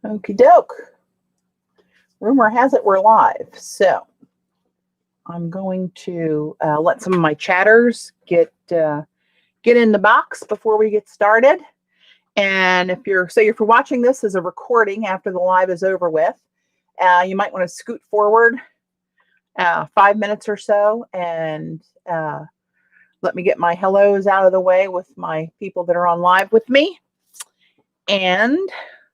Okie doke. Rumor has it we're live. So I'm going to let some of my chatters get in the box before we get started. And if you're watching this as a recording after the live is over with, you might want to scoot forward 5 minutes or so and let me get my hellos out of the way with my people that are on live with me. And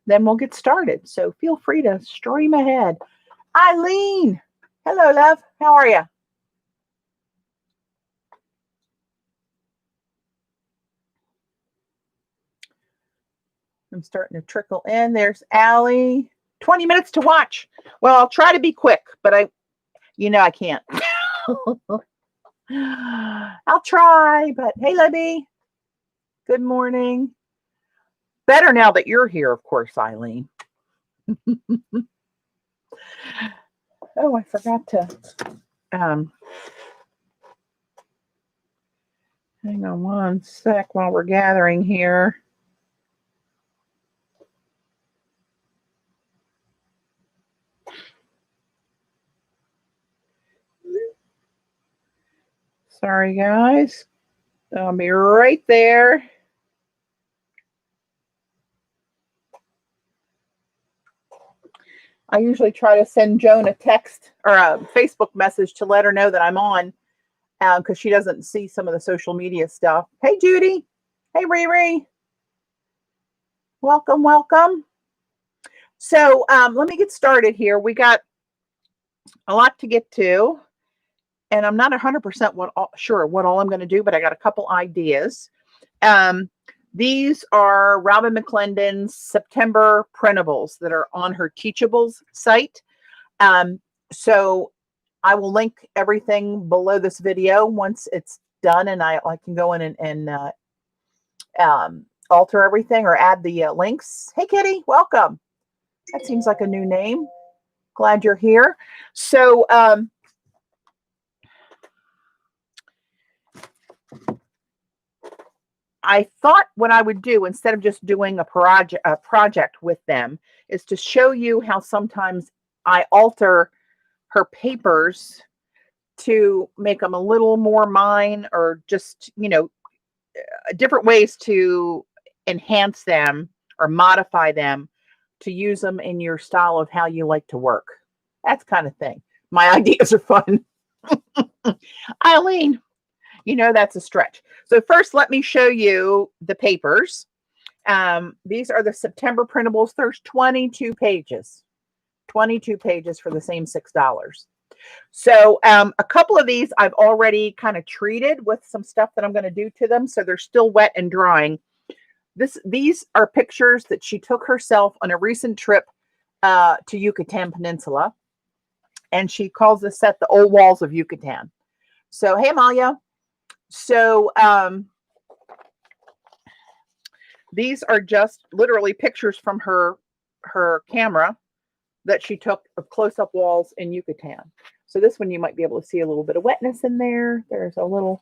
then we'll get started. So feel free to stream ahead. Eileen, hello, love. How are you? I'm starting to trickle in. There's Allie. 20 minutes to watch. Well, I'll try to be quick, but I can't. I'll try, but hey, Libby. Good morning. Better now that you're here, of course, Eileen. Oh, I forgot to hang on one sec while we're gathering here. Sorry, guys. I'll be right there. I usually try to send Joan a text or a Facebook message to let her know that I'm on because she doesn't see some of the social media stuff. Hey, Judy. Hey, Riri. Welcome, welcome. So let me get started here. We got a lot to get to, and I'm not 100% sure what all I'm going to do, but I got a couple ideas. These are Robyn McClendon's September printables that are on her Teachables site. So I will link everything below this video once it's done, and I can go in and alter everything or add the links. Hey, Kitty, welcome. That seems like a new name. Glad you're here. So I thought what I would do instead of just doing a project with them is to show you how sometimes I alter her papers to make them a little more mine, or just, different ways to enhance them or modify them to use them in your style of how you like to work. That's kind of thing. My ideas are fun. Eileen. That's a stretch. So first, let me show you the papers. These are the September printables. There's 22 pages. 22 pages for the same $6. So a couple of these I've already kind of treated with some stuff that I'm going to do to them. So they're still wet and drying. These are pictures that she took herself on a recent trip to Yucatan Peninsula. And she calls this set the Old Walls of Yucatan. So, hey, Amalia. So these are just literally pictures from her camera that she took of close-up walls in Yucatan. So this one you might be able to see a little bit of wetness in there. There's a little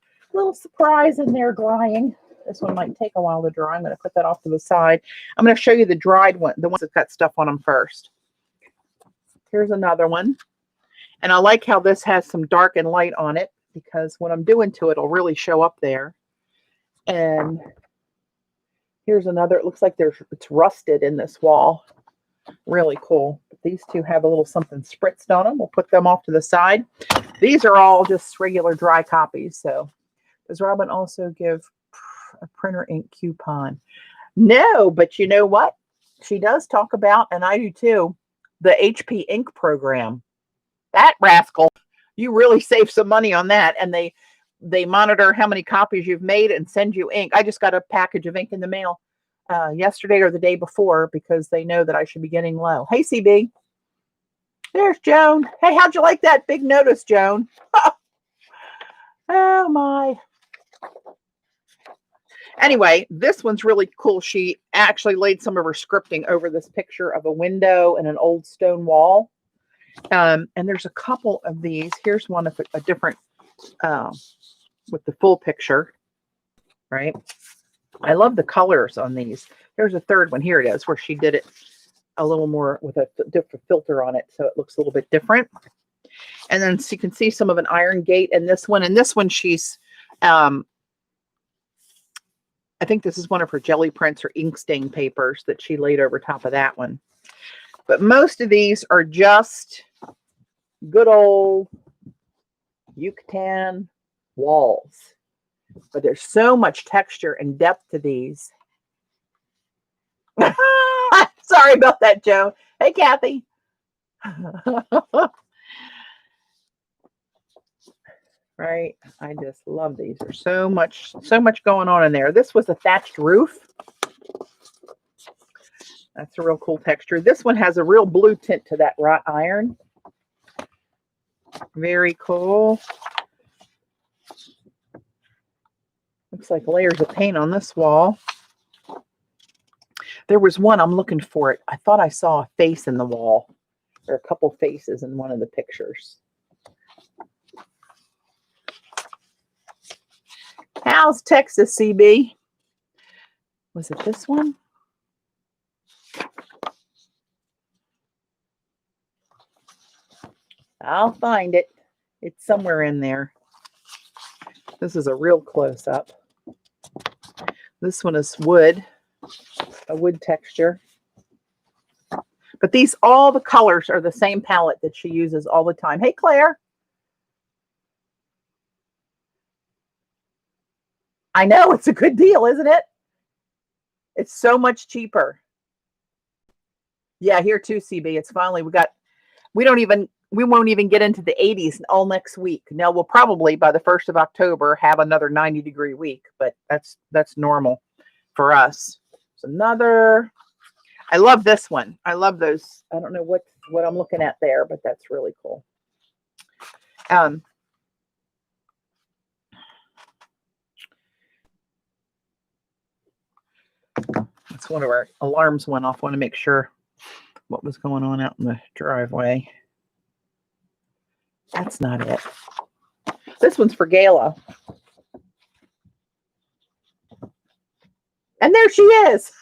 surprise in there drying. This one might take a while to dry. I'm going to put that off to the side. I'm going to show you the dried one, the ones that got stuff on them first. Here's another one. And I like how this has some dark and light on it, because when I'm doing to it, it'll really show up there. And here's another. It looks like it's rusted in this wall. Really cool. But these two have a little something spritzed on them. We'll put them off to the side. These are all just regular dry copies. So does Robyn also give a printer ink coupon? No, but you know what? She does talk about, and I do too, the HP ink program. That rascal. You really save some money on that. And they monitor how many copies you've made and send you ink. I just got a package of ink in the mail yesterday or the day before, because they know that I should be getting low. Hey, CB. There's Joan. Hey, how'd you like that big notice, Joan? Oh, my. Anyway, this one's really cool. She actually laid some of her scripting over this picture of a window and an old stone wall. And there's a couple of these. Here's one of a different, with the full picture, right? I love the colors on these. There's a third one. Here it is, where she did it a little more with a different filter on it, so it looks a little bit different. And then so you can see some of an iron gate in this one. And this one, she's, I think this is one of her jelly prints or ink stain papers that she laid over top of that one. But most of these are just good old Yucatan walls. But there's so much texture and depth to these. Sorry about that, Joe. Hey, Kathy. Right. I just love these. There's so much going on in there. This was a thatched roof. That's a real cool texture. This one has a real blue tint to that wrought iron. Very cool. Looks like layers of paint on this wall. There was one, I'm looking for it. I thought I saw a face in the wall. There are a couple faces in one of the pictures. How's Texas, CB? Was it this one? I'll find it. It's somewhere in there. This is a real close-up. This one is wood, a wood texture. But these, all the colors are the same palette that she uses all the time. Hey, Claire. I know, it's a good deal, isn't it? It's so much cheaper. Yeah, here too, CB. It's finally, we won't even get into the 80s all next week. Now we'll probably by the 1st of October have another 90-degree week, but that's normal for us. It's another, I love this one. I love those. I don't know what I'm looking at there, but that's really cool. That's one of our alarms went off. I want to make sure what was going on out in the driveway. That's not it. This one's for Gala. And there she is.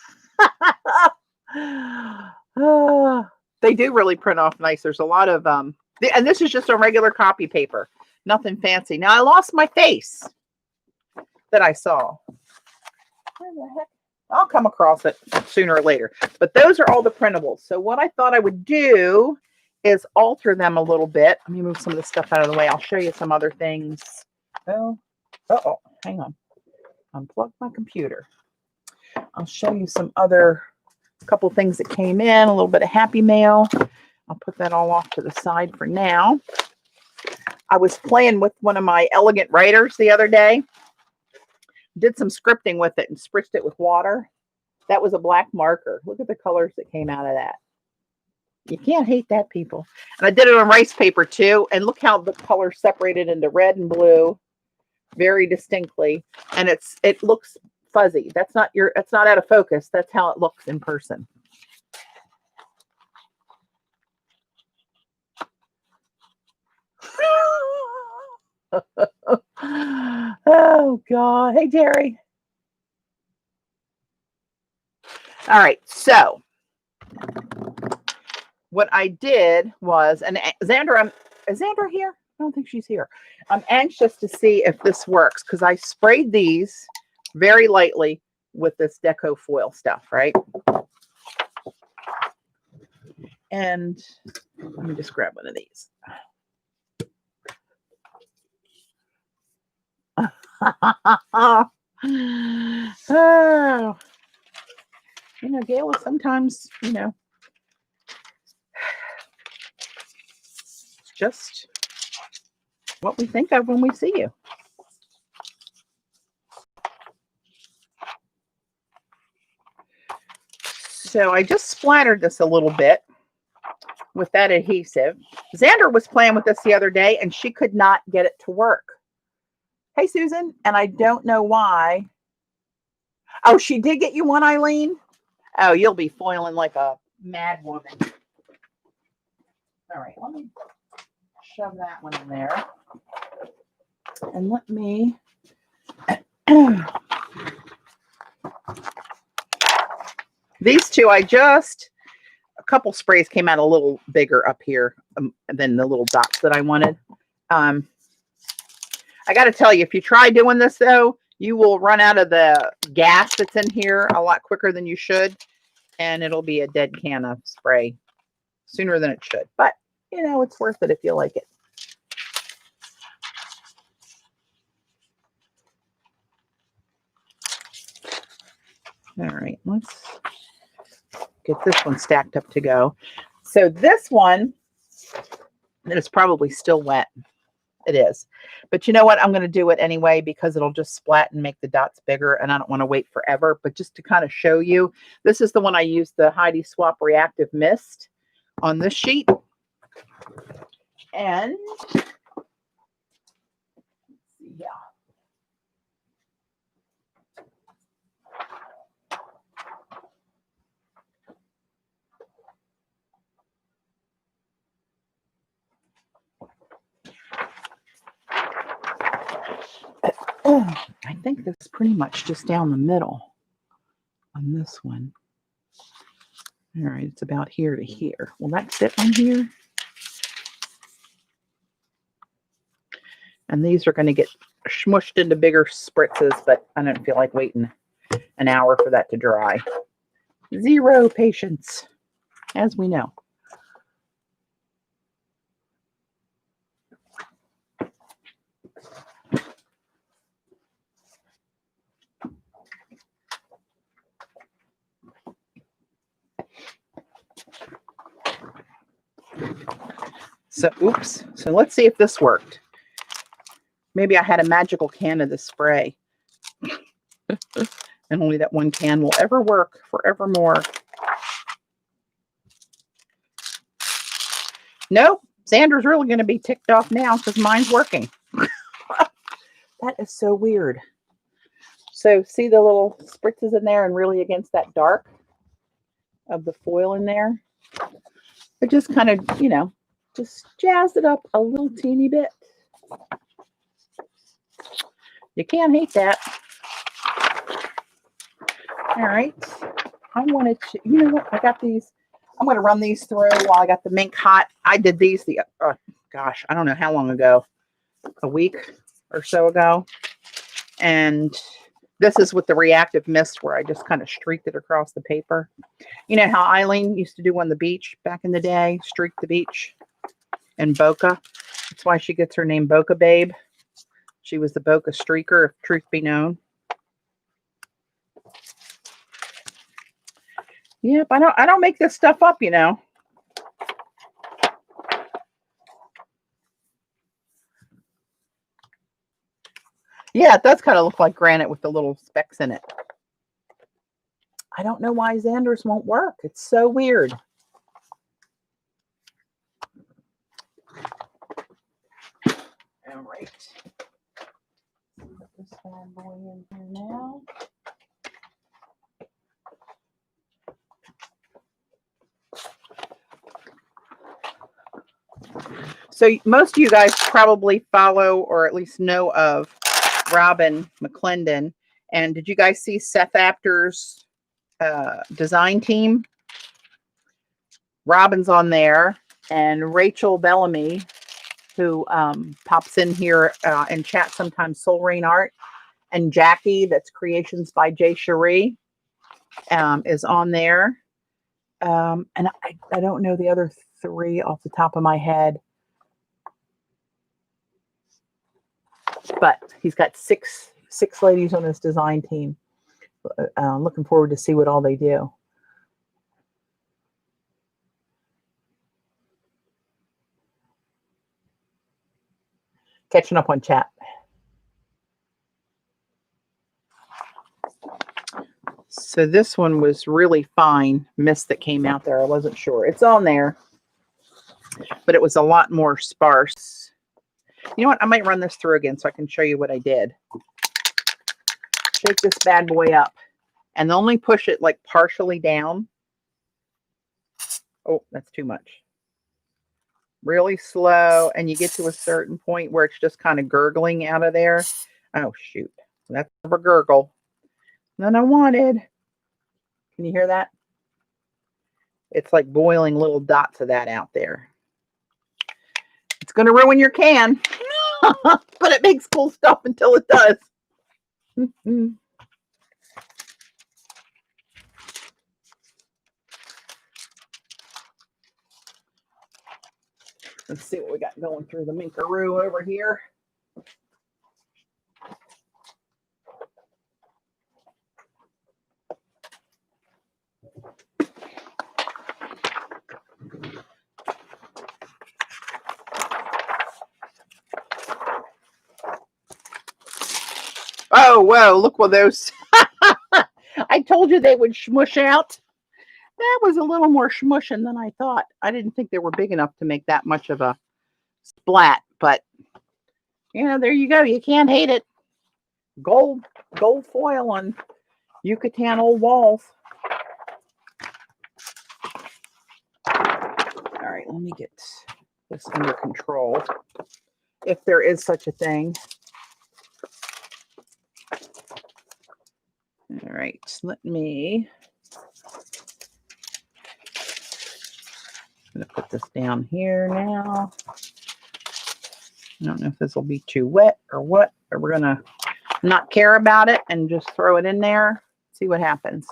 They do really print off nice. There's a lot of, and this is just a regular copy paper. Nothing fancy. Now, I lost my face that I saw. Where the heck? I'll come across it sooner or later. But those are all the printables. So what I thought I would do is alter them a little bit. Let me move some of the stuff out of the way. I'll show you some other things. Oh, hang on. Unplug my computer. I'll show you some other couple things that came in, a little bit of happy mail. I'll put that all off to the side for now. I was playing with one of my elegant writers the other day. Did some scripting with it and spritzed it with water. That was a black marker. Look at the colors that came out of that. You can't hate that, people. And I did it on rice paper too. And look how the colors separated into red and blue very distinctly. And it looks fuzzy. It's not out of focus. That's how it looks in person. Oh God. Hey, Jerry. All right. So what I did was, and Xandra, is Xandra here? I don't think she's here. I'm anxious to see if this works because I sprayed these very lightly with this deco foil stuff, right? And let me just grab one of these. Oh, Gayla, sometimes, it's just what we think of when we see you. So I just splattered this a little bit with that adhesive. Xander was playing with this the other day and she could not get it to work. Hey, Susan. And I don't know why. Oh, she did get you one, Eileen? Oh, you'll be foiling like a mad woman. All right, let me shove that one in there. And let me... These two, I just couple sprays came out a little bigger up here than the little dots that I wanted. I got to tell you, if you try doing this though, you will run out of the gas that's in here a lot quicker than you should, and it'll be a dead can of spray sooner than it should. But you know, it's worth it if you like it. All right, let's get this one stacked up to go. So this one, it's probably still wet. It is. But you know what? I'm going to do it anyway because it'll just splat and make the dots bigger, and I don't want to wait forever. But just to kind of show you, this is the one I used, the Heidi Swap Reactive Mist on this sheet. And yeah. I think that's pretty much just down the middle on this one. All right, it's about here to here. Will that fit on here? And these are going to get smushed into bigger spritzes, but I don't feel like waiting an hour for that to dry. Zero patience, as we know. So, oops. So let's see if this worked. Maybe I had a magical can of the spray. And only that one can will ever work forevermore. Nope. Xander's really going to be ticked off now because mine's working. That is so weird. So see the little spritzes in there and really against that dark of the foil in there? It just kind of, you know, just jazz it up a little teeny bit. You can't hate that. All right. I wanted to, you know what? I got these. I'm going to run these through while I got the mink hot. I did these gosh, I don't know how long ago. A week or so ago. And this is with the reactive mist where I just kind of streaked it across the paper. You know how Eileen used to do on the beach back in the day? Streak the beach in Boca. That's why she gets her name Boca Babe. She was the Boca streaker, if truth be known. Yep, I don't make this stuff up, you know. Yeah, it does kind of look like granite with the little specks in it. I don't know why Xander's won't work. It's so weird. All right. Put this bad boy in here now. So most of you guys probably follow or at least know of Robyn McClendon. And did you guys see Seth Apter's design team? Robyn's on there, and Rachel Bellamy, who pops in here and chats sometimes, Soul Rain Art, and Jackie, that's Creations by Jay Cherie, is on there. And I don't know the other three off the top of my head. But he's got six ladies on his design team. Looking forward to see what all they do. Catching up on chat. So this one was really fine mist that came out there. I wasn't sure. It's on there, but it was a lot more sparse. You know what? I might run this through again so I can show you what I did. Shake this bad boy up and only push it like partially down. Oh, that's too much. Really slow, and you get to a certain point where it's just kind of gurgling out of there. Oh, shoot. That's a gurgle. None I wanted. Can you hear that? It's like boiling little dots of that out there. It's going to ruin your can, but it makes cool stuff until it does. Let's see what we got going through the minkaroo over here. Oh, whoa, look what those. I told you they would smush out. That was a little more smushing than I thought. I didn't think they were big enough to make that much of a splat, but you know, there you go. You can't hate it. Gold foil on Yucatan old walls. All right, let me get this under control, if there is such a thing. All right, let me. I'm going to put this down here now. I don't know if this will be too wet or what, but we're going to not care about it and just throw it in there, see what happens.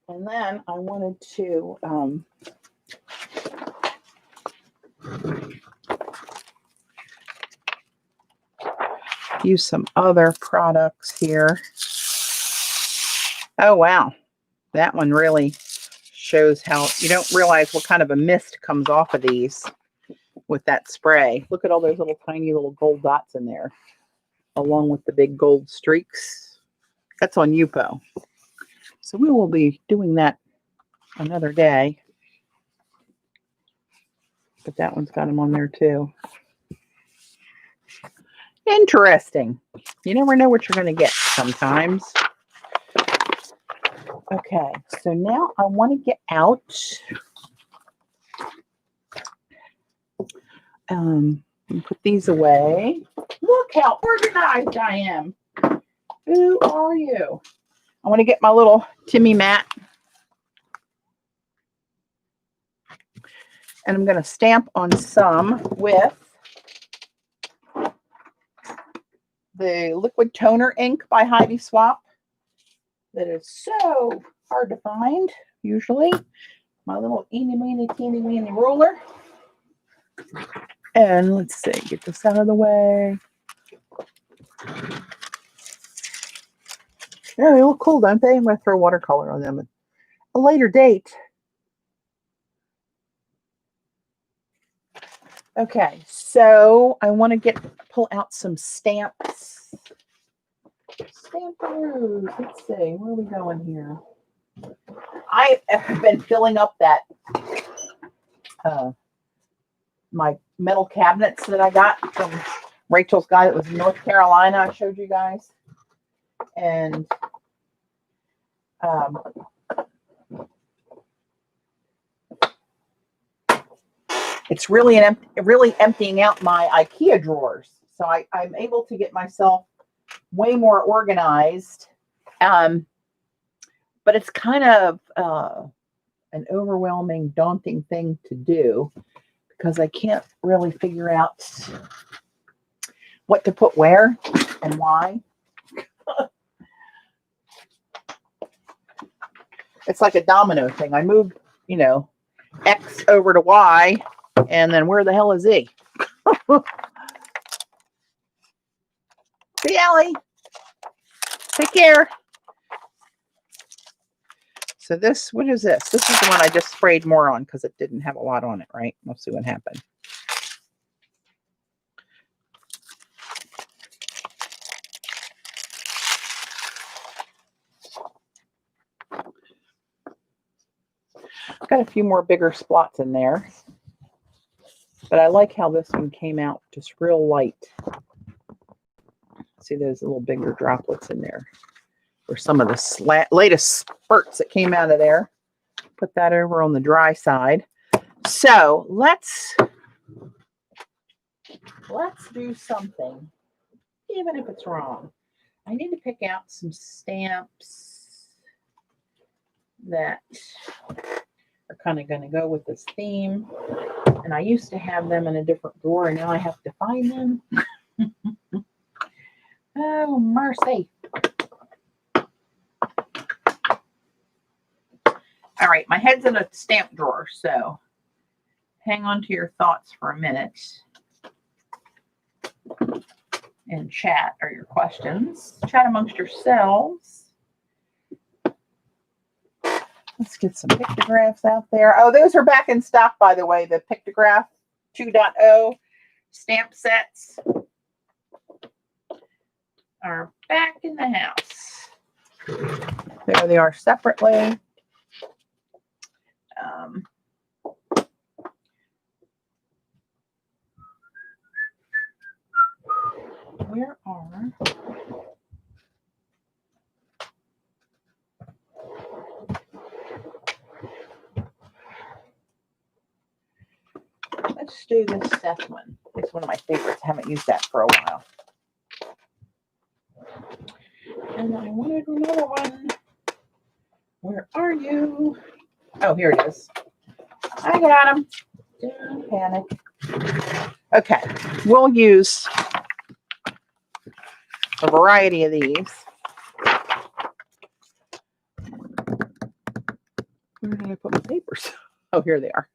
And then I wanted to use some other products here. Oh, wow. That one really shows how you don't realize what kind of a mist comes off of these with that spray. Look at all those little tiny little gold dots in there, along with the big gold streaks. That's on Yupo. So we will be doing that another day. But that one's got them on there too. Interesting. You never know what you're going to get sometimes. Okay, so now I want to get out. And put these away. Look how organized I am. Who are you? I want to get my little Timmy mat. And I'm going to stamp on some with the liquid toner ink by Heidi Swap. That is so hard to find, usually. My little eeny, meeny, teeny, weeny ruler. And let's see, get this out of the way. Yeah, they look cool, don't they? I'm going to throw watercolor on them at a later date. Okay, so I want to pull out some stamps. Stampers. Let's see, where are we going here? I have been filling up that my metal cabinets that I got from Rachel's guy that was in North Carolina. I showed you guys, and it's really emptying out my IKEA drawers. So I'm able to get myself way more organized. But it's kind of an overwhelming, daunting thing to do because I can't really figure out what to put where and why. It's like a domino thing. I moved, X over to Y, and then where the hell is Z? See, Allie. Take care. So this, what is this? This is the one I just sprayed more on because it didn't have a lot on it, right? We'll see what happened. Got a few more bigger splots in there. But I like how this one came out just real light. See those little bigger droplets in there. or some of the latest spurts that came out of there. Put that over on the dry side. So let's do something, even if it's wrong. I need to pick out some stamps that are kind of going to go with this theme. And I used to have them in a different drawer, and now I have to find them. Oh, mercy. All right, my head's in a stamp drawer, so hang on to your thoughts for a minute. And chat are your questions. Chat amongst yourselves. Let's get some pictographs out there. Oh, those are back in stock, by the way. The Pictograph 2.0 stamp sets are back in the house. There they are separately. Where are... Let's do this Seth one. It's one of my favorites. I haven't used that for a while. And I wanted another one. Where are you? Oh, here it is. I got him. Don't panic. Okay, we'll use a variety of these. Where did I put my papers? Oh, here they are.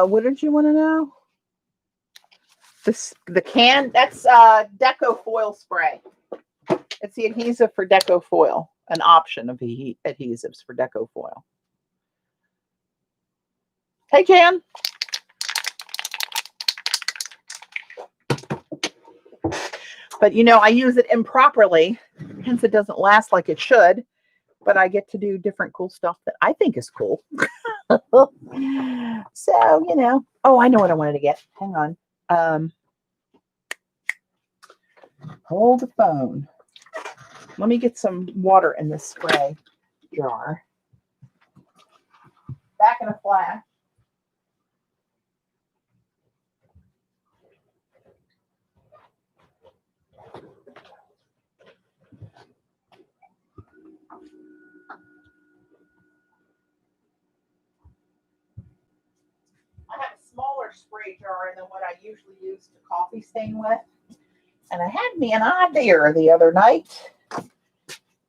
What did you want to know? The can, that's Deco foil spray. It's the adhesive for Deco foil, an option of the adhesives for Deco foil. Hey, Jan. But, you know, I use it improperly, hence it doesn't last like it should, but I get to do different cool stuff that I think is cool. So, you know. Oh, I know what I wanted to get. Hang on. Hold the phone. Let me get some water in this spray jar. Back in a flash. I have a smaller spray jar than what I usually use to coffee stain with. And I had me an idea the other night.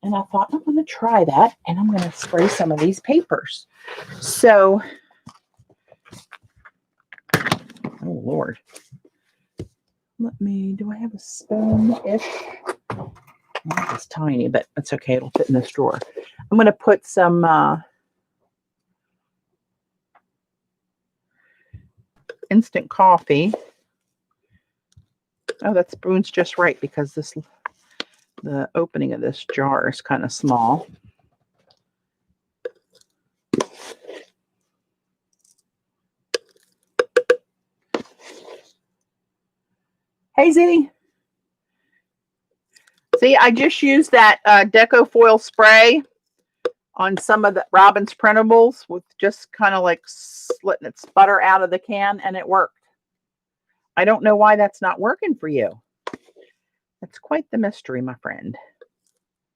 And I thought, I'm going to try that. And I'm going to spray some of these papers. So, oh, Lord. Let me, do I have a spoon-ish? It's tiny, but it's okay. It'll fit in this drawer. I'm going to put some instant coffee. Oh, that spoon's just right because the opening of this jar is kind of small. Hey, Z. See, I just used that Deco foil spray on some of the Robyn's printables with just kind of like letting it sputter out of the can, and it worked. I don't know why that's not working for you. That's quite the mystery, my friend.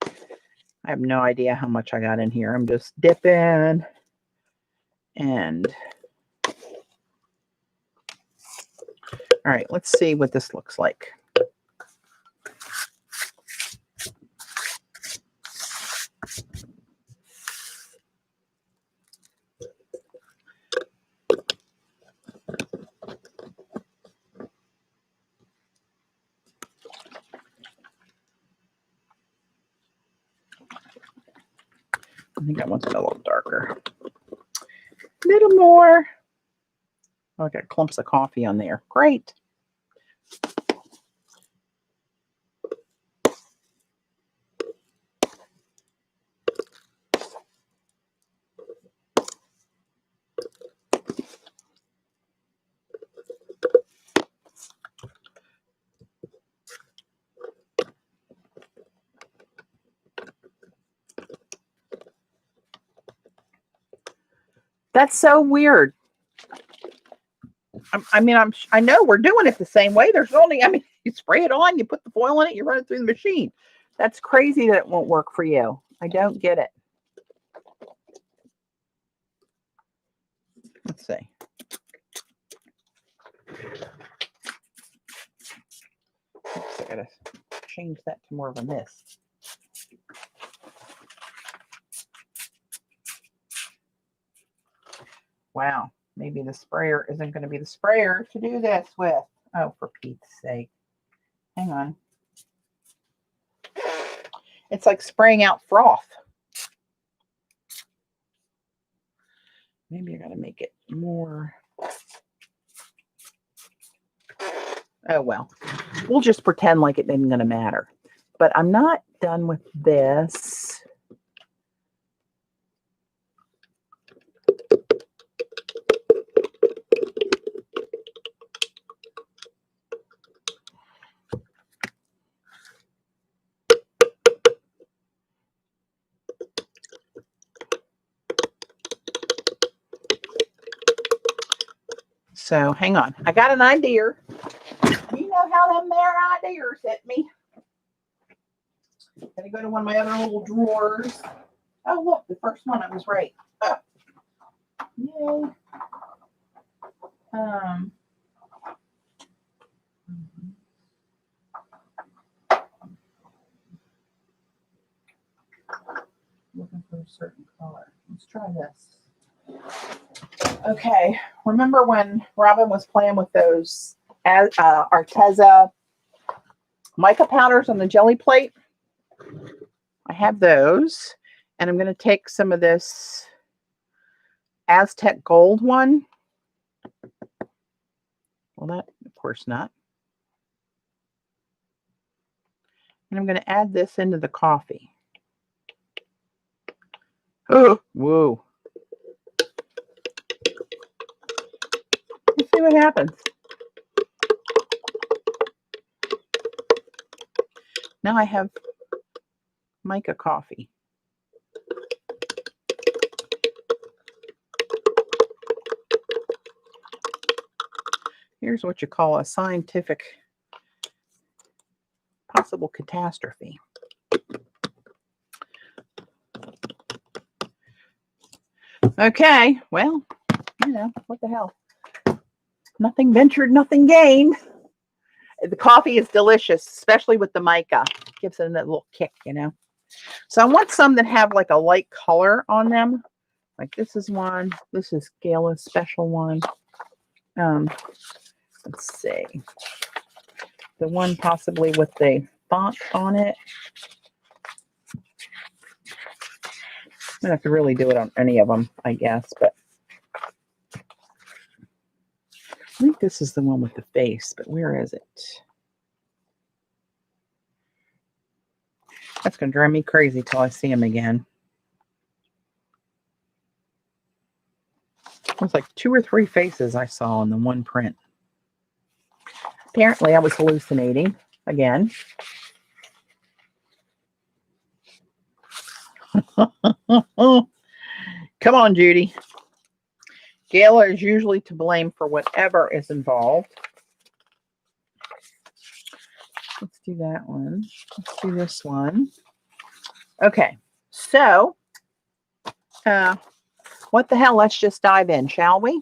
I have no idea how much I got in here. I'm just dipping and... All right, let's see what this looks like. I think I want it a little darker. A little more. Oh, I got clumps of coffee on there. Great. That's so weird. I know we're doing it the same way. There's only, you spray it on, you put the foil in it, you run it through the machine. That's crazy that it won't work for you. I don't get it. Let's see. Oops, I gotta change that to more of a mist. Wow, maybe the sprayer isn't going to be the sprayer to do this with. Oh, for Pete's sake. Hang on. It's like spraying out froth. Maybe I got to make it more. Oh, well. We'll just pretend like it isn't going to matter. But I'm not done with this. So hang on. I got an idea. You know how them there ideas hit me. Gotta go to one of my other little drawers. Oh, look, the first one, I was right. Oh. Yay. Looking for a certain color. Let's try this. Okay, remember when Robyn was playing with those Arteza mica powders on the jelly plate? I have those, and I'm going to take some of this Aztec Gold one. Well, that, of course not. And I'm going to add this into the coffee. Oh, whoa. Let's see what happens. Now I have mica coffee. Here's what you call a scientific possible catastrophe. Okay, well, you know, what the hell. Nothing ventured, nothing gained. The coffee is delicious, especially with the mica. Gives it a little kick, you know. So I want some that have like a light color on them. Like this is one. This is Gala's special one. Let's see. The one possibly with the font on it. I'm going to have to really do it on any of them, I guess. But I think this is the one with the face. But where is it? That's going to drive me crazy till I see him again. It was like 2 or 3 faces I saw in the one print. Apparently, I was hallucinating again. Come on, Judy. Gala is usually to blame for whatever is involved. Let's do that one. Let's do this one. Okay, so what the hell? Let's just dive in, shall we?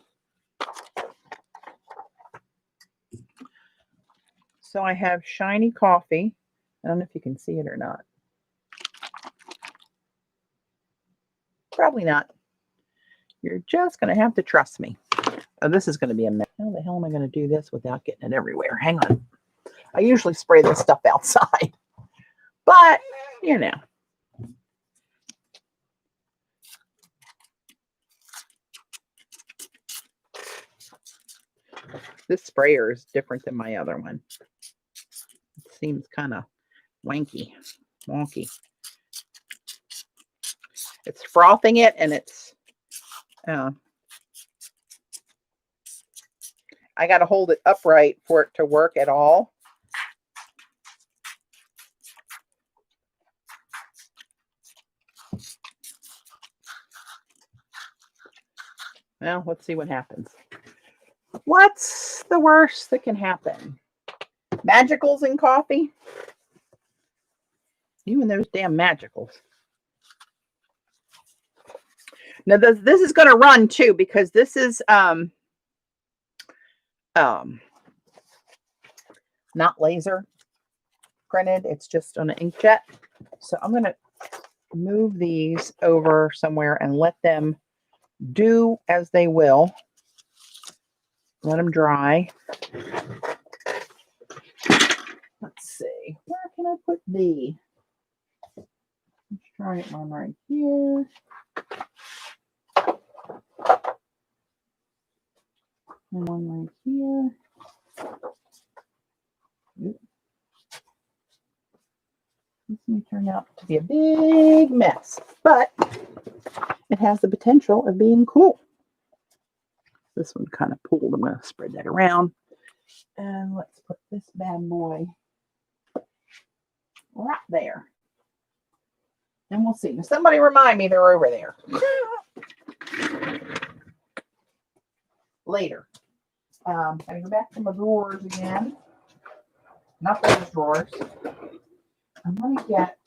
So I have shiny coffee. I don't know if you can see it or not. Probably not. You're just going to have to trust me. Oh, this is going to be a mess. How the hell am I going to do this without getting it everywhere? Hang on. I usually spray this stuff outside. But, you know. This sprayer is different than my other one. It seems kind of wonky. It's frothing it, and it's I got to hold it upright for it to work at all. Well, let's see what happens. What's the worst that can happen? Magicals in coffee? Even those damn magicals. Now this is going to run too, because this is not laser printed. It's just on an inkjet. So I'm going to move these over somewhere and let them do as they will. Let them dry. Let's see. Where can I put thee? Let's try one right here. And one right here. Oops. This may turn out to be a big mess, but it has the potential of being cool. This one kind of pulled. I'm going to spread that around. And let's put this bad boy right there. And we'll see. Now somebody remind me they're over there. Later. I go back to my drawers again. Not those drawers. I'm going to get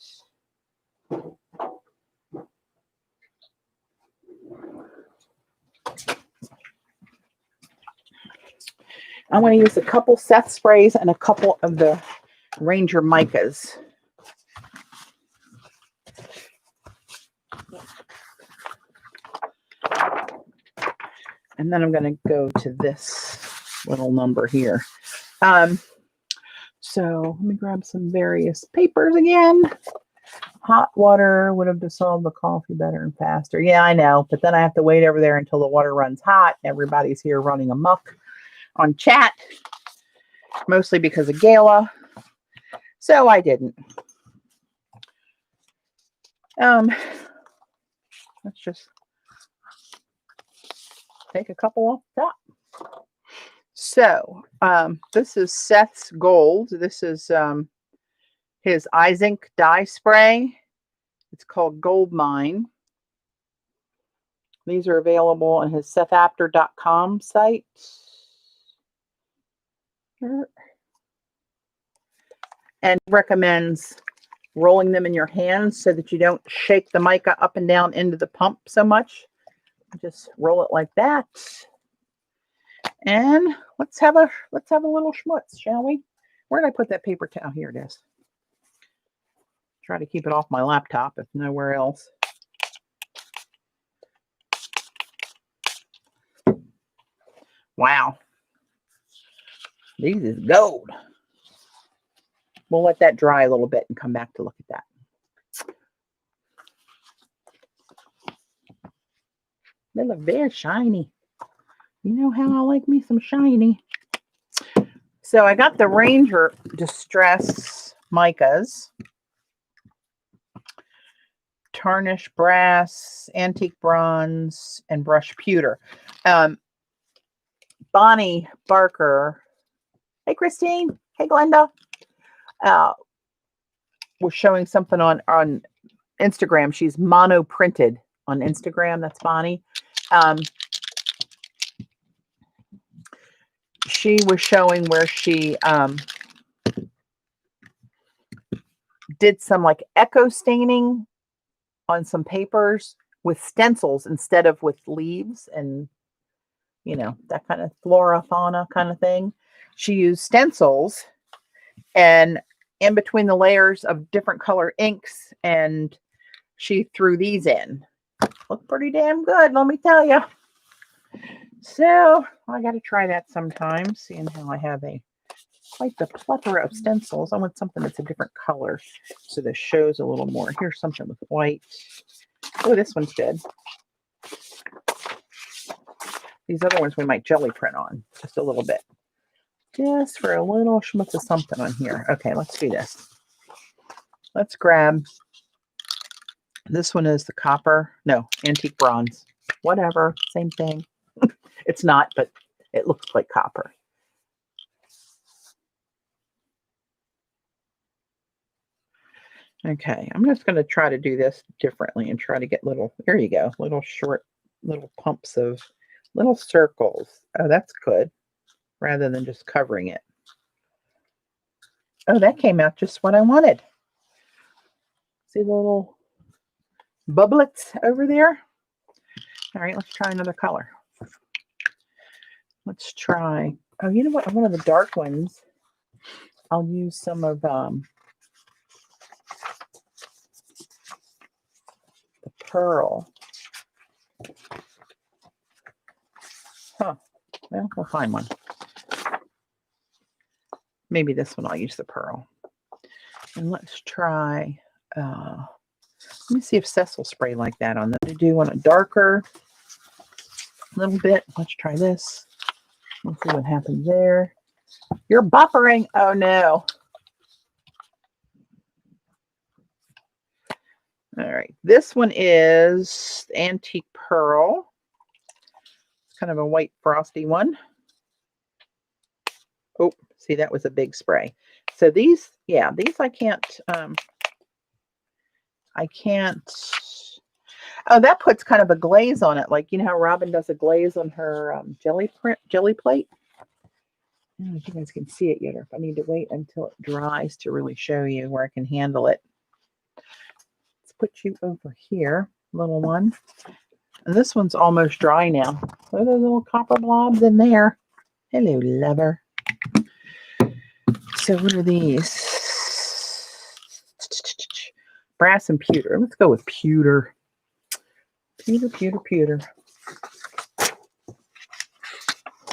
I'm going to use a couple Seth sprays and a couple of the Ranger micas. And then I'm going to go to this little number here. So let me grab some various papers again. Hot water would have dissolved the coffee better and faster. Yeah, I know. But then I have to wait over there until the water runs hot. Everybody's here running amok on chat, mostly because of Gala. So I didn't. Let's just take a couple off the top. So this is Seth's Gold. This is his iZink dye spray. It's called Gold Mine. These are available on his sethapter.com site. And recommends rolling them in your hands so that you don't shake the mica up and down into the pump so much. Just roll it like that. And let's have a little schmutz, shall we? Where did I put that paper towel? Here it is. Try to keep it off my laptop if nowhere else. Wow. These is gold. We'll let that dry a little bit and come back to look at that. They look very shiny. You know how I like me some shiny. So I got the Ranger Distress micas. Tarnish brass, antique bronze, and brush pewter. Bonnie Barker. Hey, Christine. Hey, Glenda. Was showing something on Instagram. She's mono printed on Instagram. That's Bonnie. She was showing where she did some like echo staining on some papers with stencils instead of with leaves and, you know, that kind of flora, fauna kind of thing. She used stencils and in between the layers of different color inks, and she threw these in. Look pretty damn good, let me tell you. So I got to try that sometime, seeing how I have quite the plethora of stencils. I want something that's a different color so this shows a little more. Here's something with white. Oh, this one's good. These other ones we might jelly print on just a little bit. Just for a little schmutz of something on here. Okay, let's do this. Let's grab, this one is the copper. No, antique bronze. Whatever, same thing. It's not, but it looks like copper. Okay, I'm just going to try to do this differently and try to get little, there you go, little short, little pumps of Little circles. Oh, that's good. Rather than just covering it. Oh, that came out just what I wanted. See the little bubblets over there? All right, let's try another color. Let's try, oh, you know what? One of the dark ones, I'll use some of the pearl. Huh. Well, we'll find one. Maybe this one I'll use the pearl. And let's try, let me see if Cecil spray like that on them. To do one a darker little bit. Let's try this. Let's see what happens there. You're buffering. Oh no. All right. This one is Antique Pearl. It's kind of a white frosty one. Oh, see, that was a big spray. So these, yeah, these I can't, oh, that puts kind of a glaze on it. Like, you know how Robyn does a glaze on her jelly plate? I don't know if you guys can see it yet, or if I need to wait until it dries to really show you where I can handle it. Let's put you over here, little one. And this one's almost dry now. Look at those little copper blobs in there. Hello, lover. So what are these? Brass and pewter. Let's go with pewter. Pewter.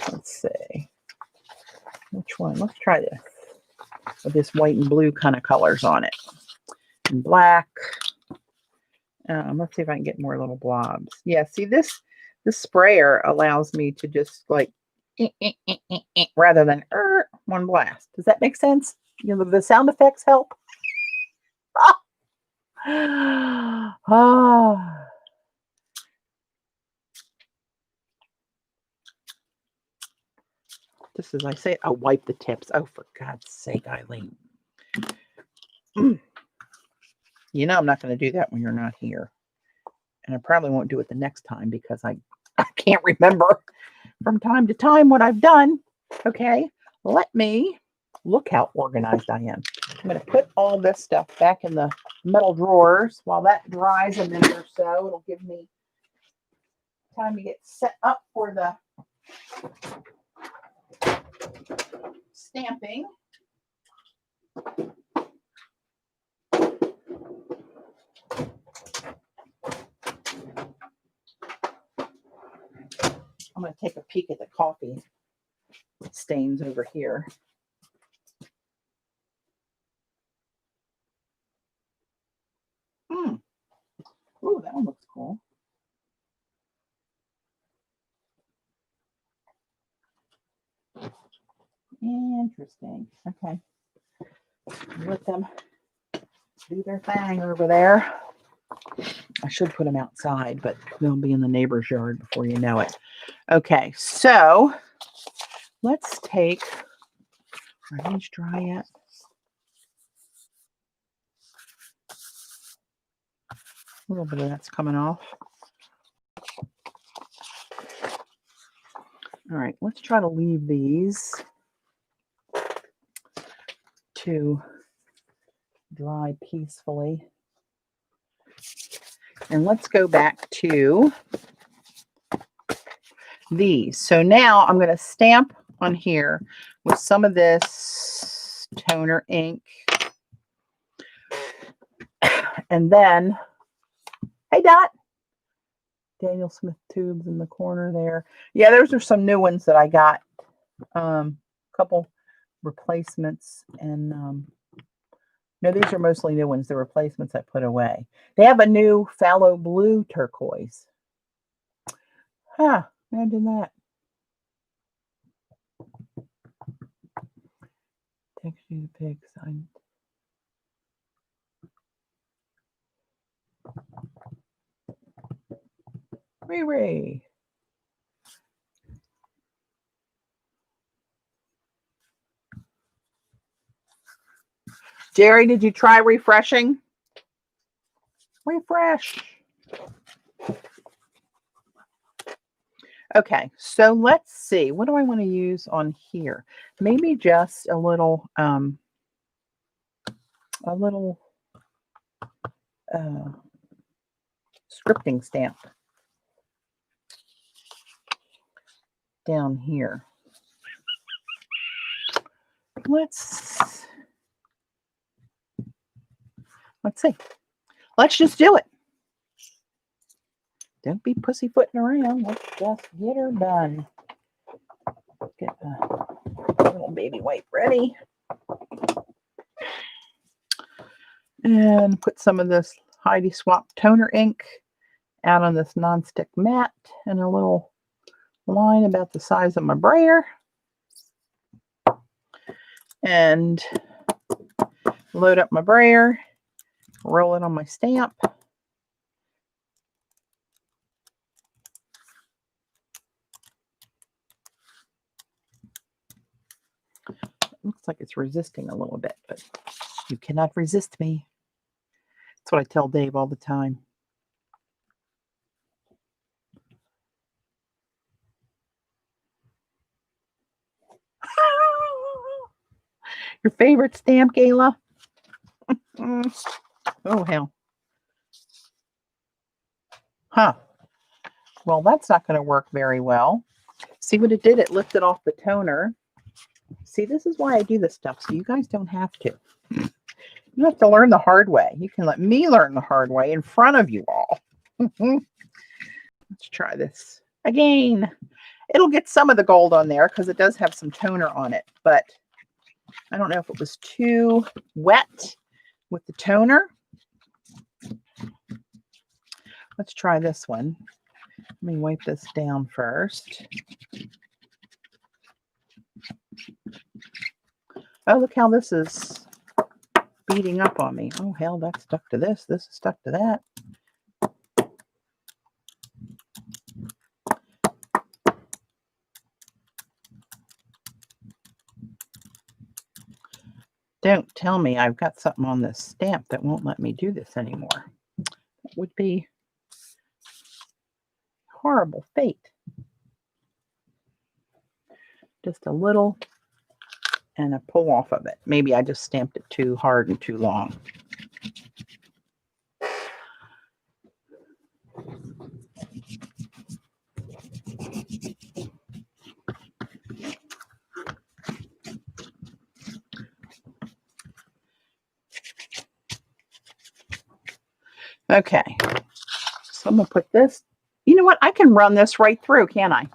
Let's see. Which one? Let's try this. With this white and blue kind of colors on it. And black. Let's see if I can get more little blobs. Yeah, see this sprayer allows me to just like rather than one blast. Does that make sense? You know, the sound effects help. Just as I say it, I'll wipe the tips. Oh, for God's sake, Eileen. You know I'm not going to do that when you're not here. And I probably won't do it the next time because I can't remember from time to time what I've done. Okay, let me look how organized I am. I'm going to put all this stuff back in the metal drawers while that dries a minute or so. It'll give me time to get set up for the stamping. I'm going to take a peek at the coffee stains over here. Oh, that one looks cool. Interesting. Okay. Let them do their thing over there. I should put them outside, but they'll be in the neighbor's yard before you know it. Okay, so let's take, are these dry yet? A little bit of that's coming off. All right, let's try to leave these to dry peacefully. And let's go back to these. So now I'm going to stamp on here with some of this toner ink. And then, hey Dot, Daniel Smith tubes in the corner there. Yeah, those are some new ones that I got. Couple replacements, and no, these are mostly new ones. The replacements I put away. They have a new phthalo blue turquoise. Huh, imagine that. Text you the pics. Riri. Jerry, did you try refreshing? Refresh. Okay, so let's see. What do I want to use on here? Maybe just a little scripting stamp down here. Let's see. Let's just do it. Don't be pussyfooting around. Let's just get her done. Get the little baby wipe ready. And put some of this Heidi Swap toner ink out on this nonstick mat and a little line about the size of my brayer. And load up my brayer, roll it on my stamp. Looks like it's resisting a little bit, but you cannot resist me. That's what I tell Dave all the time. Your favorite stamp, Gayla? Oh, hell. Huh. Well, that's not going to work very well. See what it did? It lifted off the toner. See, this is why I do this stuff, so you guys don't have to. You have to learn the hard way. You can let me learn the hard way in front of you all. Let's try this again. It'll get some of the gold on there because it does have some toner on it, but I don't know if it was too wet with the toner. Let's try this one. Let me wipe this down first. Oh, look how this is beating up on me. Oh, hell, that's stuck to this. This is stuck to that. Don't tell me I've got something on this stamp that won't let me do this anymore. That would be horrible fate. Just a little and a pull off of it. Maybe I just stamped it too hard and too long. Okay, so I'm going to put this. You know what? I can run this right through, can't I?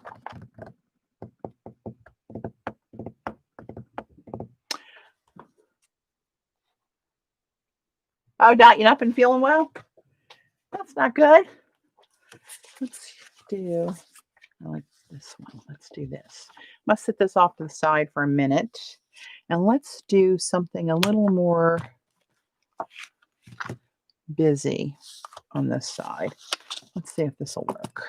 Oh, Dot, you not been feeling well? That's not good. Let's do, I like this one. Let's do this. Must set this off to the side for a minute. And let's do something a little more busy on this side. Let's see if this will work.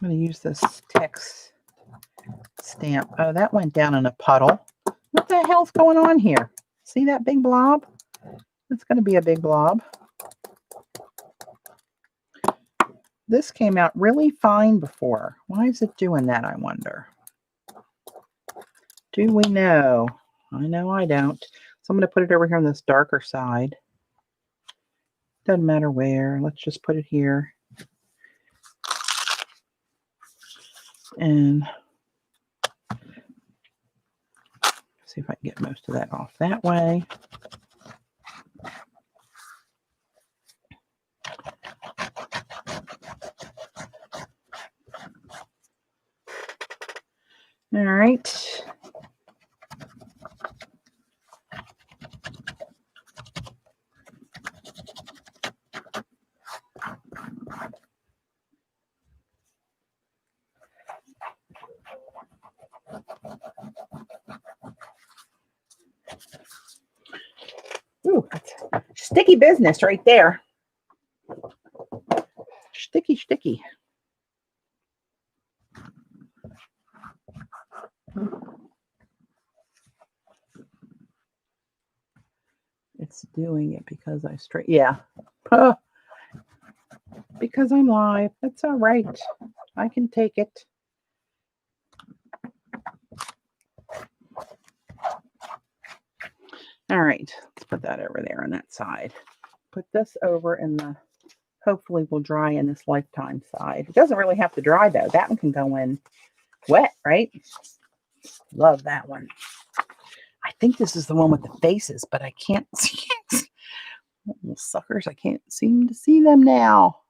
I'm going to use this text stamp. Oh, that went down in a puddle. What the hell's going on here? See that big blob? It's going to be a big blob. This came out really fine before. Why is it doing that, I wonder? Do we know? I know I don't. So I'm going to put it over here on this darker side. Doesn't matter where. Let's just put it here. And see if I can get most of that off that way. All right. Ooh, that's sticky business right there. Sticky, sticky. It's doing it because I yeah. Because I'm live. That's all right. I can take it. All right. Let's put that over there on that side. Put this over in the, hopefully will dry in this Lifetime side. It doesn't really have to dry though. That one can go in wet, right? Love that one. I think this is the one with the faces, but I can't see it. Little suckers, I can't seem to see them now.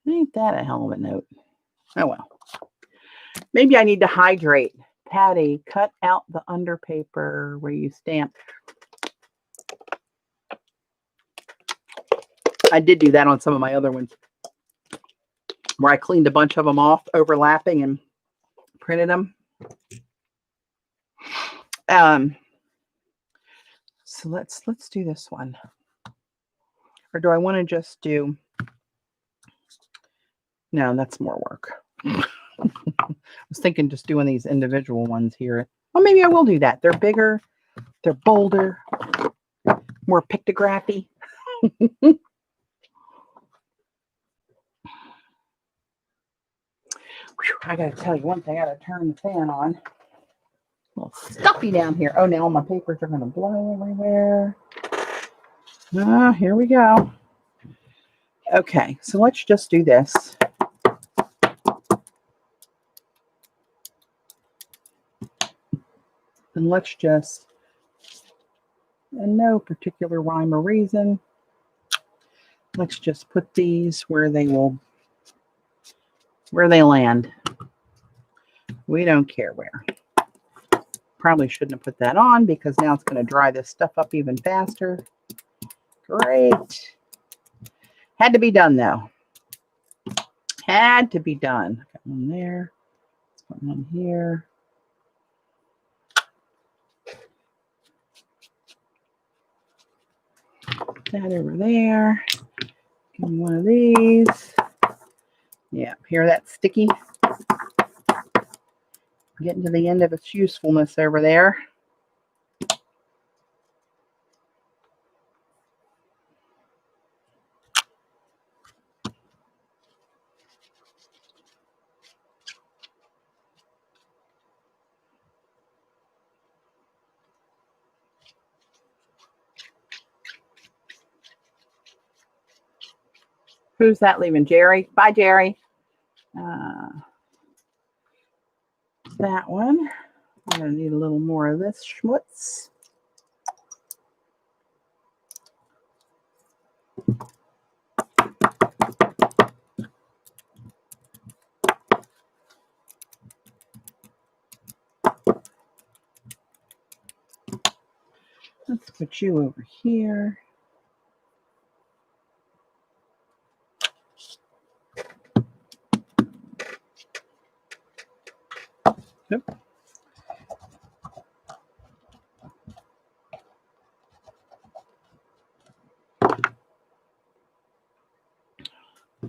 Ain't that a hell of a note? Oh well. Maybe I need to hydrate. Patty, cut out the under paper where you stamp. I did do that on some of my other ones, where I cleaned a bunch of them off, overlapping, and printed them. So let's do this one. Or do I want to just do? No, that's more work. I was thinking just doing these individual ones here. Well, maybe I will do that. They're bigger, they're bolder, more pictography. I gotta tell you one thing. I gotta turn the fan on. A little stuffy down here. Oh, now all my papers are gonna blow everywhere. Here we go. Okay, so let's just do this. And let's just, in no particular rhyme or reason, let's just put these where they land. We don't care where. Probably shouldn't have put that on because now it's going to dry this stuff up even faster. Great. Had to be done though. Had to be done. Got one there. Let's put one here. That over there. Give me one of these. Yeah, hear that sticky? Getting to the end of its usefulness over there. Who's that leaving? Jerry? Bye, Jerry. That one. I'm going to need a little more of this schmutz. Let's put you over here. Yep. I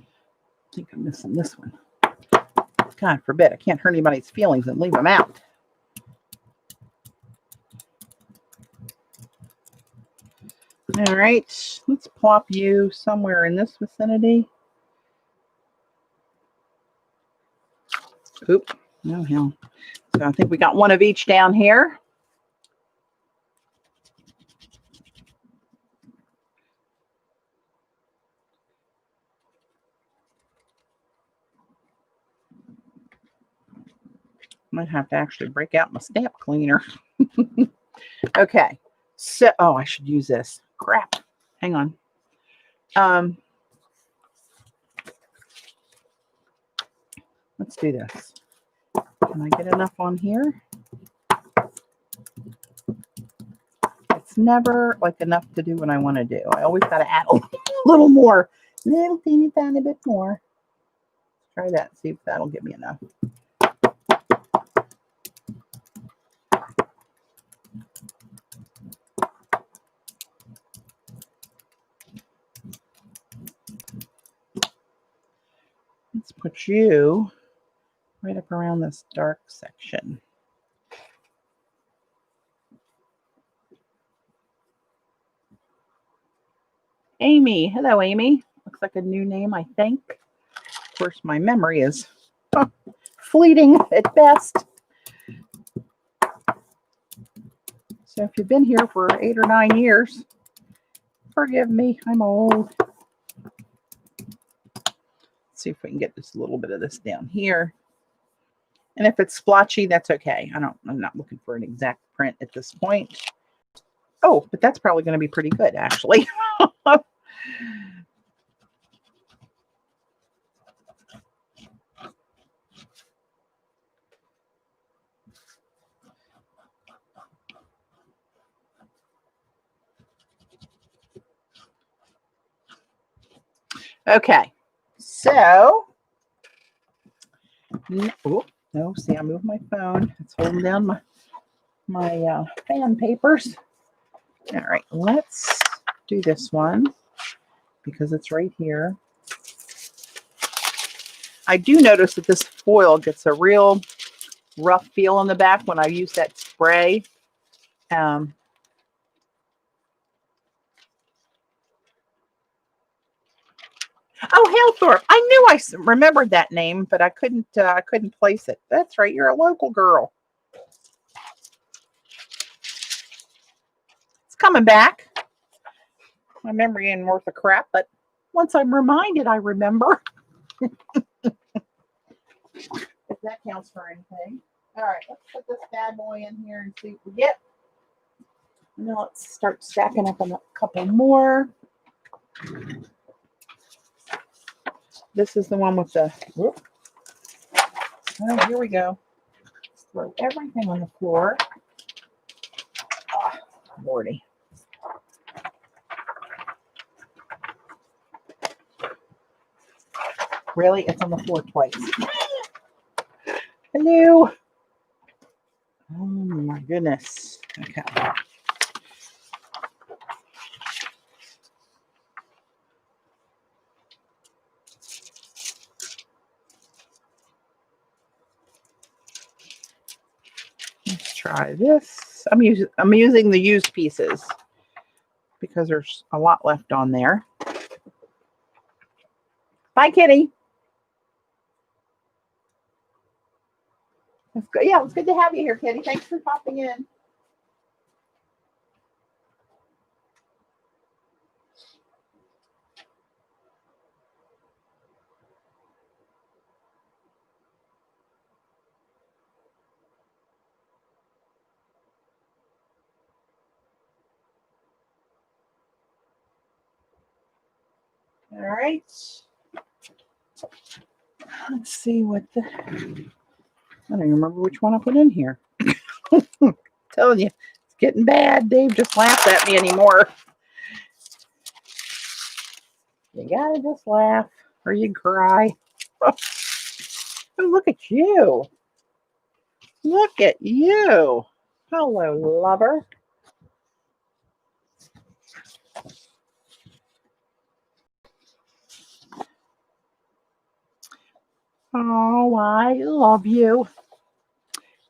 think I'm missing this one. God forbid, I can't hurt anybody's feelings and leave them out. All right, let's plop you somewhere in this vicinity. Oop, no hell. So I think we got one of each down here. Might have to actually break out my stamp cleaner. Okay, so, oh, I should use this. Crap, hang on. Let's do this. Can I get enough on here? It's never like enough to do what I want to do. I always got to add a little more, little teeny tiny bit more. Try that, see if that'll give me enough. you right up around this dark section. Amy. Hello, Amy. Looks like a new name, I think. Of course, my memory is fleeting at best. So if you've been here for 8 or 9 years, forgive me, I'm old. Let's see if we can get just a little bit of this down here. And if it's splotchy, that's okay. I'm not looking for an exact print at this point. Oh, but that's probably going to be pretty good, actually. Okay, so, oh, no, see, I moved my phone. It's holding down my fan papers. All right, let's do this one because it's right here. I do notice that this foil gets a real rough feel on the back when I use that spray. Oh, Halethorpe. I knew I remembered that name, but I couldn't place it. That's right. You're a local girl. It's coming back. My memory ain't worth a crap, but once I'm reminded, I remember. If that counts for anything. All right, let's put this bad boy in here and see what we get. Now let's start stacking up a couple more. This is the one with the, whoop. Oh, here we go. Let's throw everything on the floor. Oh, Lordy. Really? It's on the floor twice. Hello. Oh my goodness. Okay. Let's try this. I'm using the used pieces because there's a lot left on there. Bye, kitty. It's good. Yeah, it's good to have you here, kitty. Thanks for popping in. All right. Let's see what the... I don't even remember which one I put in here. Telling you, it's getting bad. Dave just laughs at me anymore. You gotta just laugh or you cry. Oh, look at you. Look at you. Hello, lover. Oh, I love you.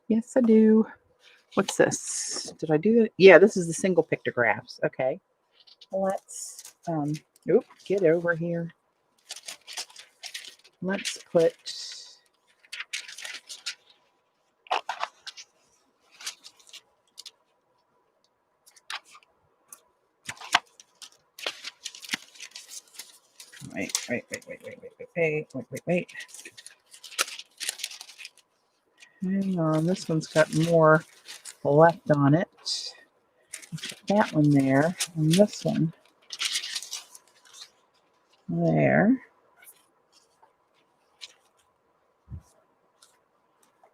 Yes, I do. What's this? Did I do that? Yeah, this is the single pictographs. Okay. Let's, get over here. Let's put, wait. Hang on, this one's got more left on it. Put that one there, and this one there.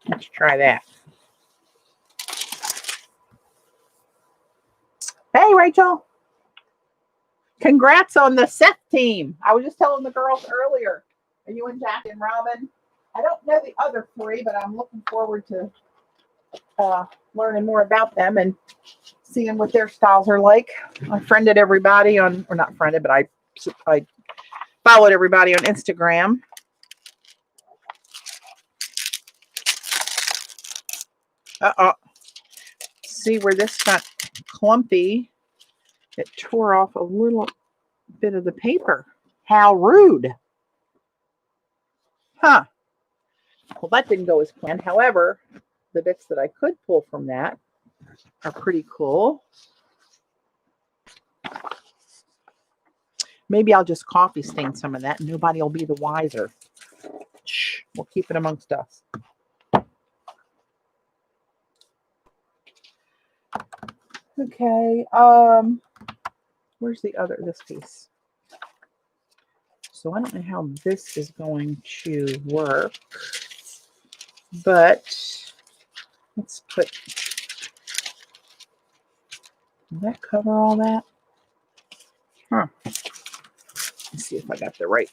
Let's try that. Hey, Rachel. Congrats on the Seth team. I was just telling the girls earlier. Are you and Jack and Robyn? I don't know the other three, but I'm looking forward to learning more about them and seeing what their styles are like. I friended everybody on, or not friended, but I followed everybody on Instagram. See where this got clumpy? It tore off a little bit of the paper. How rude. Huh. Well, that didn't go as planned. However, the bits that I could pull from that are pretty cool. Maybe I'll just coffee stain some of that and nobody will be the wiser. Shh, we'll keep it amongst us. Okay, where's this piece? So I don't know how this is going to work, but let's put, did that cover all that? Huh. Let's see if I got the right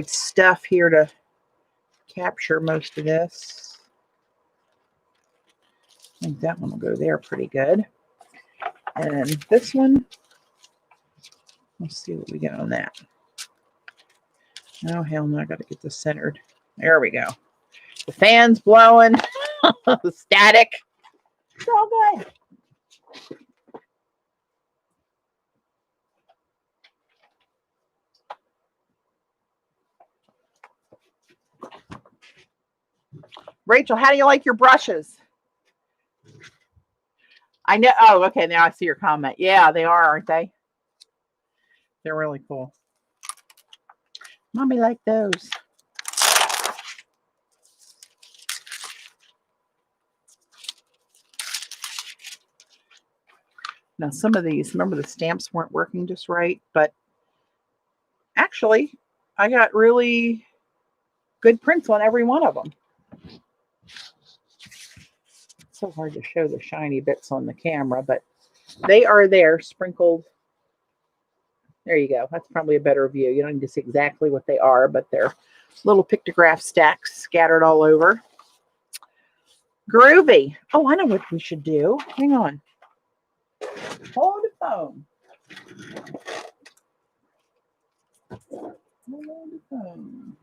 stuff here to capture most of this. I think that one will go there pretty good. And this one, let's see what we get on that. Oh, hell no, I got to get this centered. There we go. The fan's blowing. The static. It's all good. Rachel, how do you like your brushes? I know. Oh, okay. Now I see your comment. Yeah, they are, aren't they? They're really cool. Mommy like those. Now, some of these, remember the stamps weren't working just right, but actually, I got really good prints on every one of them. It's so hard to show the shiny bits on the camera, but they are there sprinkled. There you go. That's probably a better view. You don't need to see exactly what they are, but they're little pictograph stacks scattered all over. Groovy. Oh, I know what we should do. Hang on. Hold the phone. Hold the phone.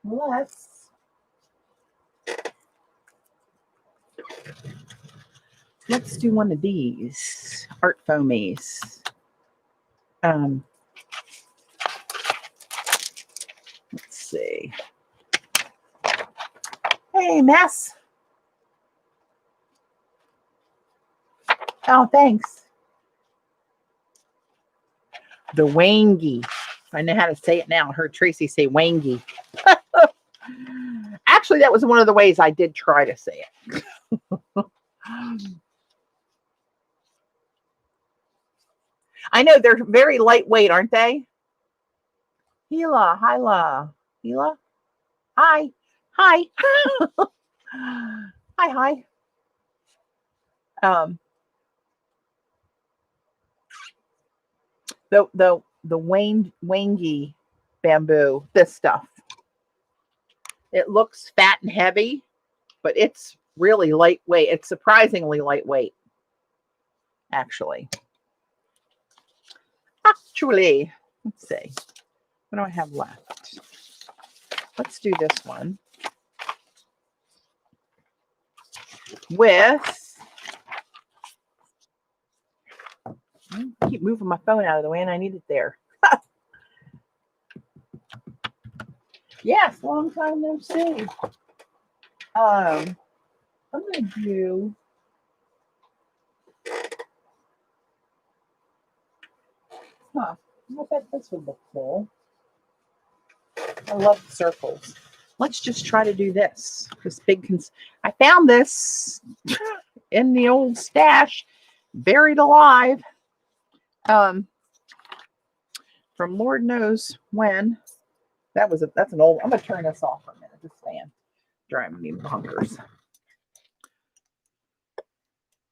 Let's see. Let's do one of these art foamies. Let's see. Hey, Mess. Oh, thanks. The wangy. I know how to say it now. I heard Tracy say wangy. Actually, that was one of the ways I did try to say it. I know they're very lightweight, aren't they? Hila, Hyla, Hila, hi, hi, hi. The wangy bamboo, this stuff. It looks fat and heavy, but it's really lightweight. It's surprisingly lightweight, actually. Let's see. What do I have left? Let's do this one with, I keep moving my phone out of the way and I need it there. Yes, long time no see. I'm going to do, I bet this would look cool. I love the circles. Let's just try to do this. This big, I found this in the old stash, buried alive, from Lord knows when. That's an old, I'm going to turn this off for a minute. This fan driving me bonkers.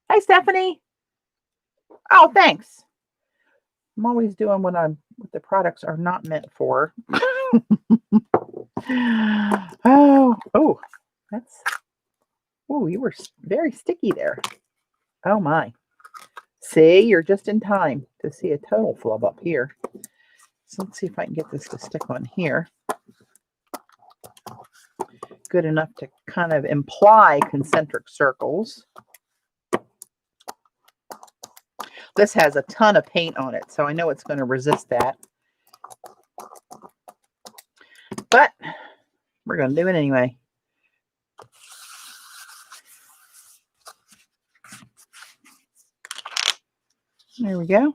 Hey, Stephanie. Oh, thanks. I'm always doing what the products are not meant for. Oh, that's Oh, you were very sticky there. Oh my. See, you're just in time to see a total flub up here. So let's see if I can get this to stick on here. Good enough to kind of imply concentric circles. This has a ton of paint on it, so I know it's going to resist that. But we're going to do it anyway. There we go.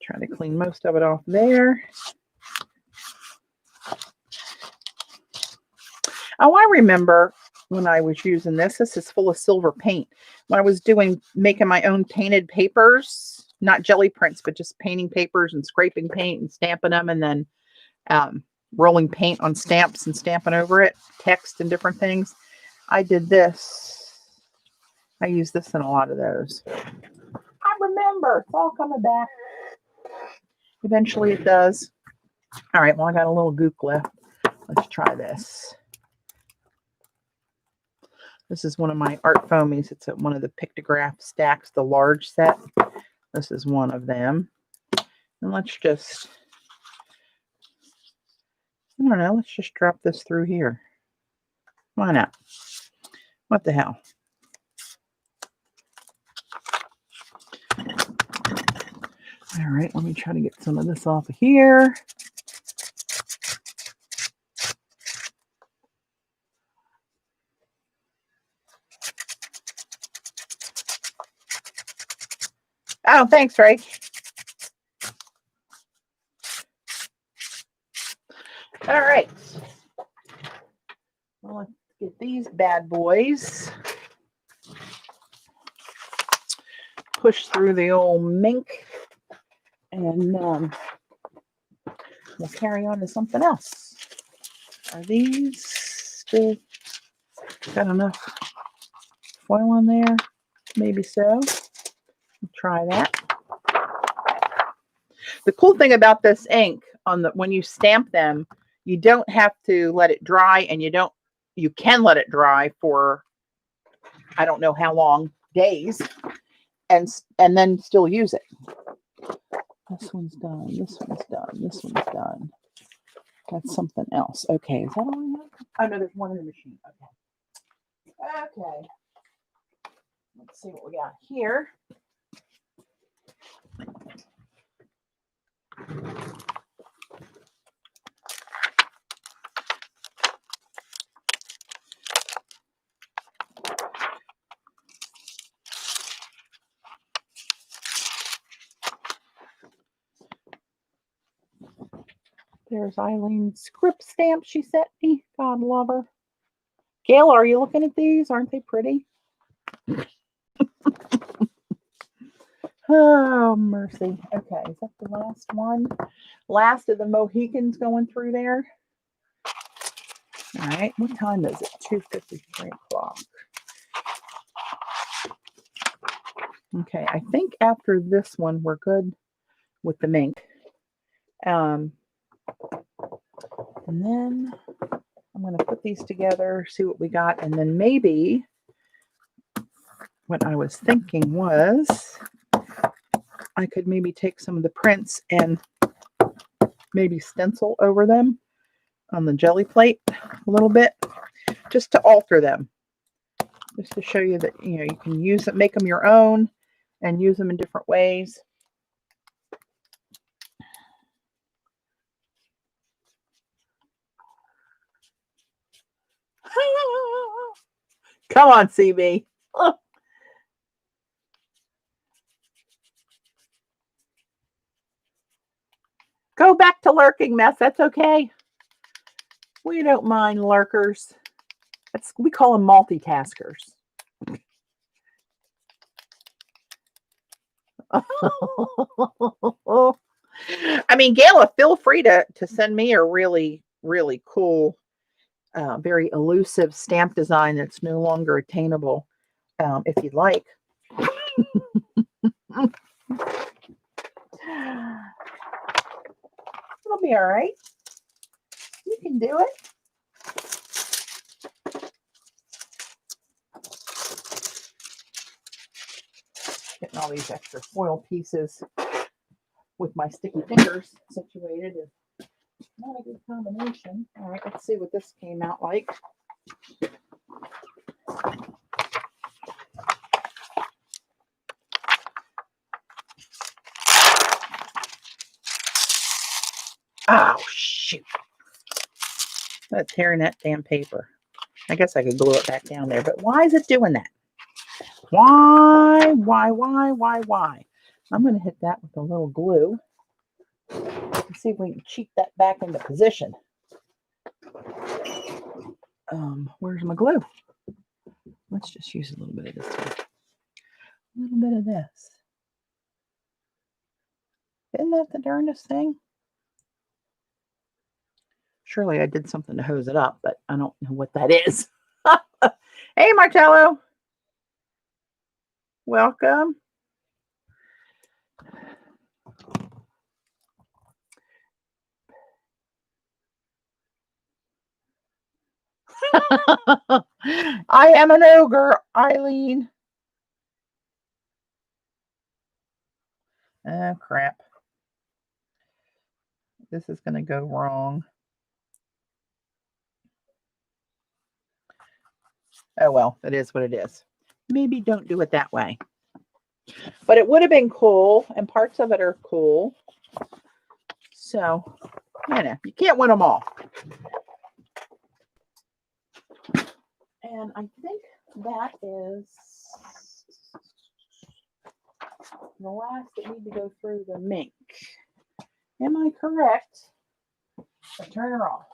Try to clean most of it off there. Oh, I remember when I was using this. This is full of silver paint. When I was making my own painted papers, not jelly prints, but just painting papers and scraping paint and stamping them, and then rolling paint on stamps and stamping over it, text and different things. I did this. I use this in a lot of those. I remember. It's all coming back. Eventually it does. All right, well, I got a little gook left. Let's try this. This is one of my art foamies. It's one of the Pictograph stacks, the large set. This is one of them. And let's just, I don't know, let's just drop this through here. Why not? What the hell? All right, let me try to get some of this off of here. Oh, thanks, Ray. All right. Well, let's get these bad boys. Push through the old mink. And we'll carry on to something else. Are these still got enough foil on there? Maybe so. We'll try that. The cool thing about this ink when you stamp them, you don't have to let it dry, and you can let it dry for I don't know how long, days, and then still use it. This one's done. This one's done. This one's done. That's something else. Okay, is that all I have? Oh no, there's one in the machine. Okay. Okay. Let's see what we got here. There's Eileen's script stamp she sent me. God love her. Gail, are you looking at these? Aren't they pretty? Oh, mercy. Okay, is that the last one? Last of the Mohicans going through there. All right, what time is it? 2:53 o'clock. Okay, I think after this one, we're good with the mink. And then I'm going to put these together, see what we got, and then maybe what I was thinking was I could maybe take some of the prints and maybe stencil over them on the jelly plate a little bit, just to alter them, just to show you that you can use it, make them your own, and use them in different ways. Come on, CB. Oh. Go back to lurking, Mess. That's okay. We don't mind lurkers. We call them multitaskers. I mean, Gayla, feel free to send me a really, really cool, very elusive stamp design that's no longer attainable, if you'd like. It'll be all right. You can do it. Getting all these extra foil pieces with my sticky fingers situated is not a good combination. All right, let's see what this came out like. Oh, shoot. That's tearing that damn paper. I guess I could glue it back down there, but why is it doing that? Why? I'm going to hit that with a little glue. Let's see if we can cheat that back into position. Where's my glue? Let's just use a little bit of this one. A little bit of this. Isn't that the darndest thing? Surely I did something to hose it up, but I don't know what that is. Hey, Martello. Welcome. I am an ogre, Eileen. Oh, crap. This is going to go wrong. Oh, well, it is what it is. Maybe don't do it that way. But it would have been cool, and parts of it are cool. So, you know, you can't win them all. And I think that is the last that need to go through the mink. Am I correct? I turn her off.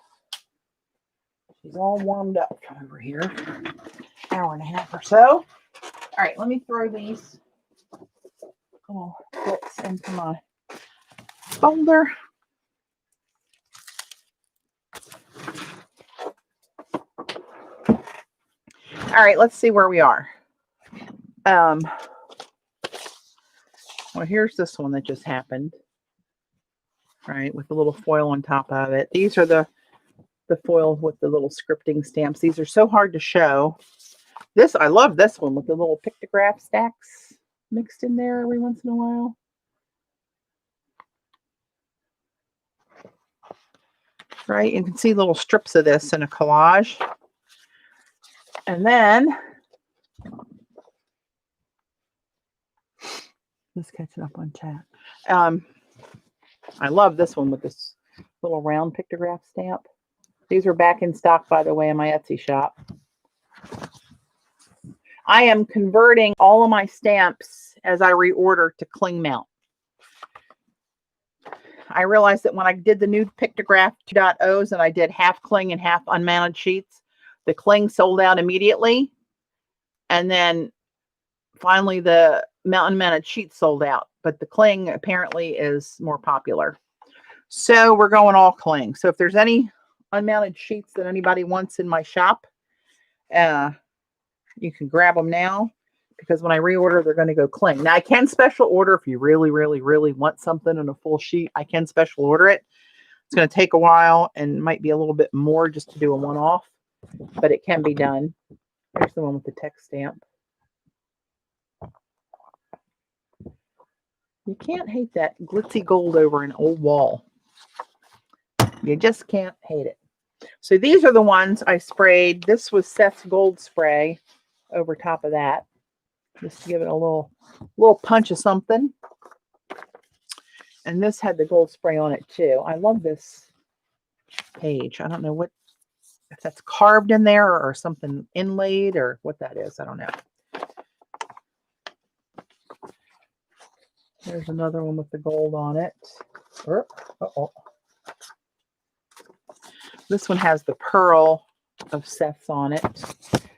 She's all warmed up over here. Hour and a half or so. All right, let me throw these little bits into my folder. All right, let's see where we are. Well, here's this one that just happened. Right, with a little foil on top of it. These are the foil with the little scripting stamps. These are so hard to show. This, I love this one with the little pictograph stacks mixed in there every once in a while. Right, you can see little strips of this in a collage. And then, just catching up on chat. I love this one with this little round pictograph stamp. These are back in stock, by the way, in my Etsy shop. I am converting all of my stamps as I reorder to cling mount. I realized that when I did the new Pictograph 2.0s and I did half cling and half unmounted sheets, the cling sold out immediately. And then finally the unmounted sheets sold out. But the cling apparently is more popular. So we're going all cling. So if there's any unmounted sheets that anybody wants in my shop, you can grab them now, because when I reorder, they're going to go cling. Now, I can special order if you really, really, really want something in a full sheet. I can special order it. It's going to take a while and might be a little bit more just to do a one-off, but it can be done. Here's the one with the text stamp. You can't hate that glitzy gold over an old wall. You just can't hate it. So these are the ones I sprayed. This was Seth's gold spray over top of that, just to give it a little punch of something. And this had the gold spray on it too. I love this page. I don't know if that's carved in there or something inlaid or what that is. I don't know. There's another one with the gold on it. Uh-oh. This one has the pearl of Seth's on it.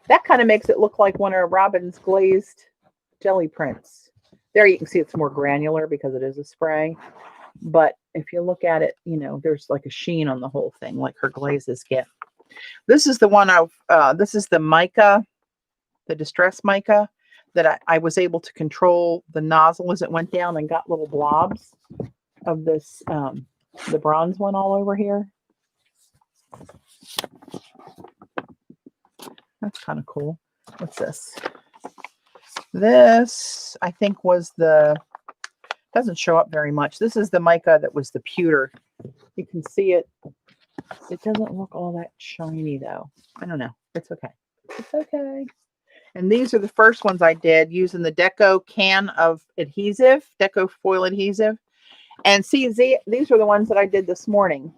That kind of makes it look like one of Robyn's glazed jelly prints. There you can see it's more granular because it is a spray. But if you look at it, you know, there's like a sheen on the whole thing, like her glazes get. This is the one this is the mica, the distress mica, that I was able to control the nozzle as it went down and got little blobs of this, the bronze one all over here. That's kind of cool. What's this? This, I think, was the, doesn't show up very much. This is the mica that was the pewter. You can see it. It doesn't look all that shiny though. I don't know. It's okay. It's okay. And these are the first ones I did using the Deco can of adhesive, Deco foil adhesive. And see, these are the ones that I did this morning.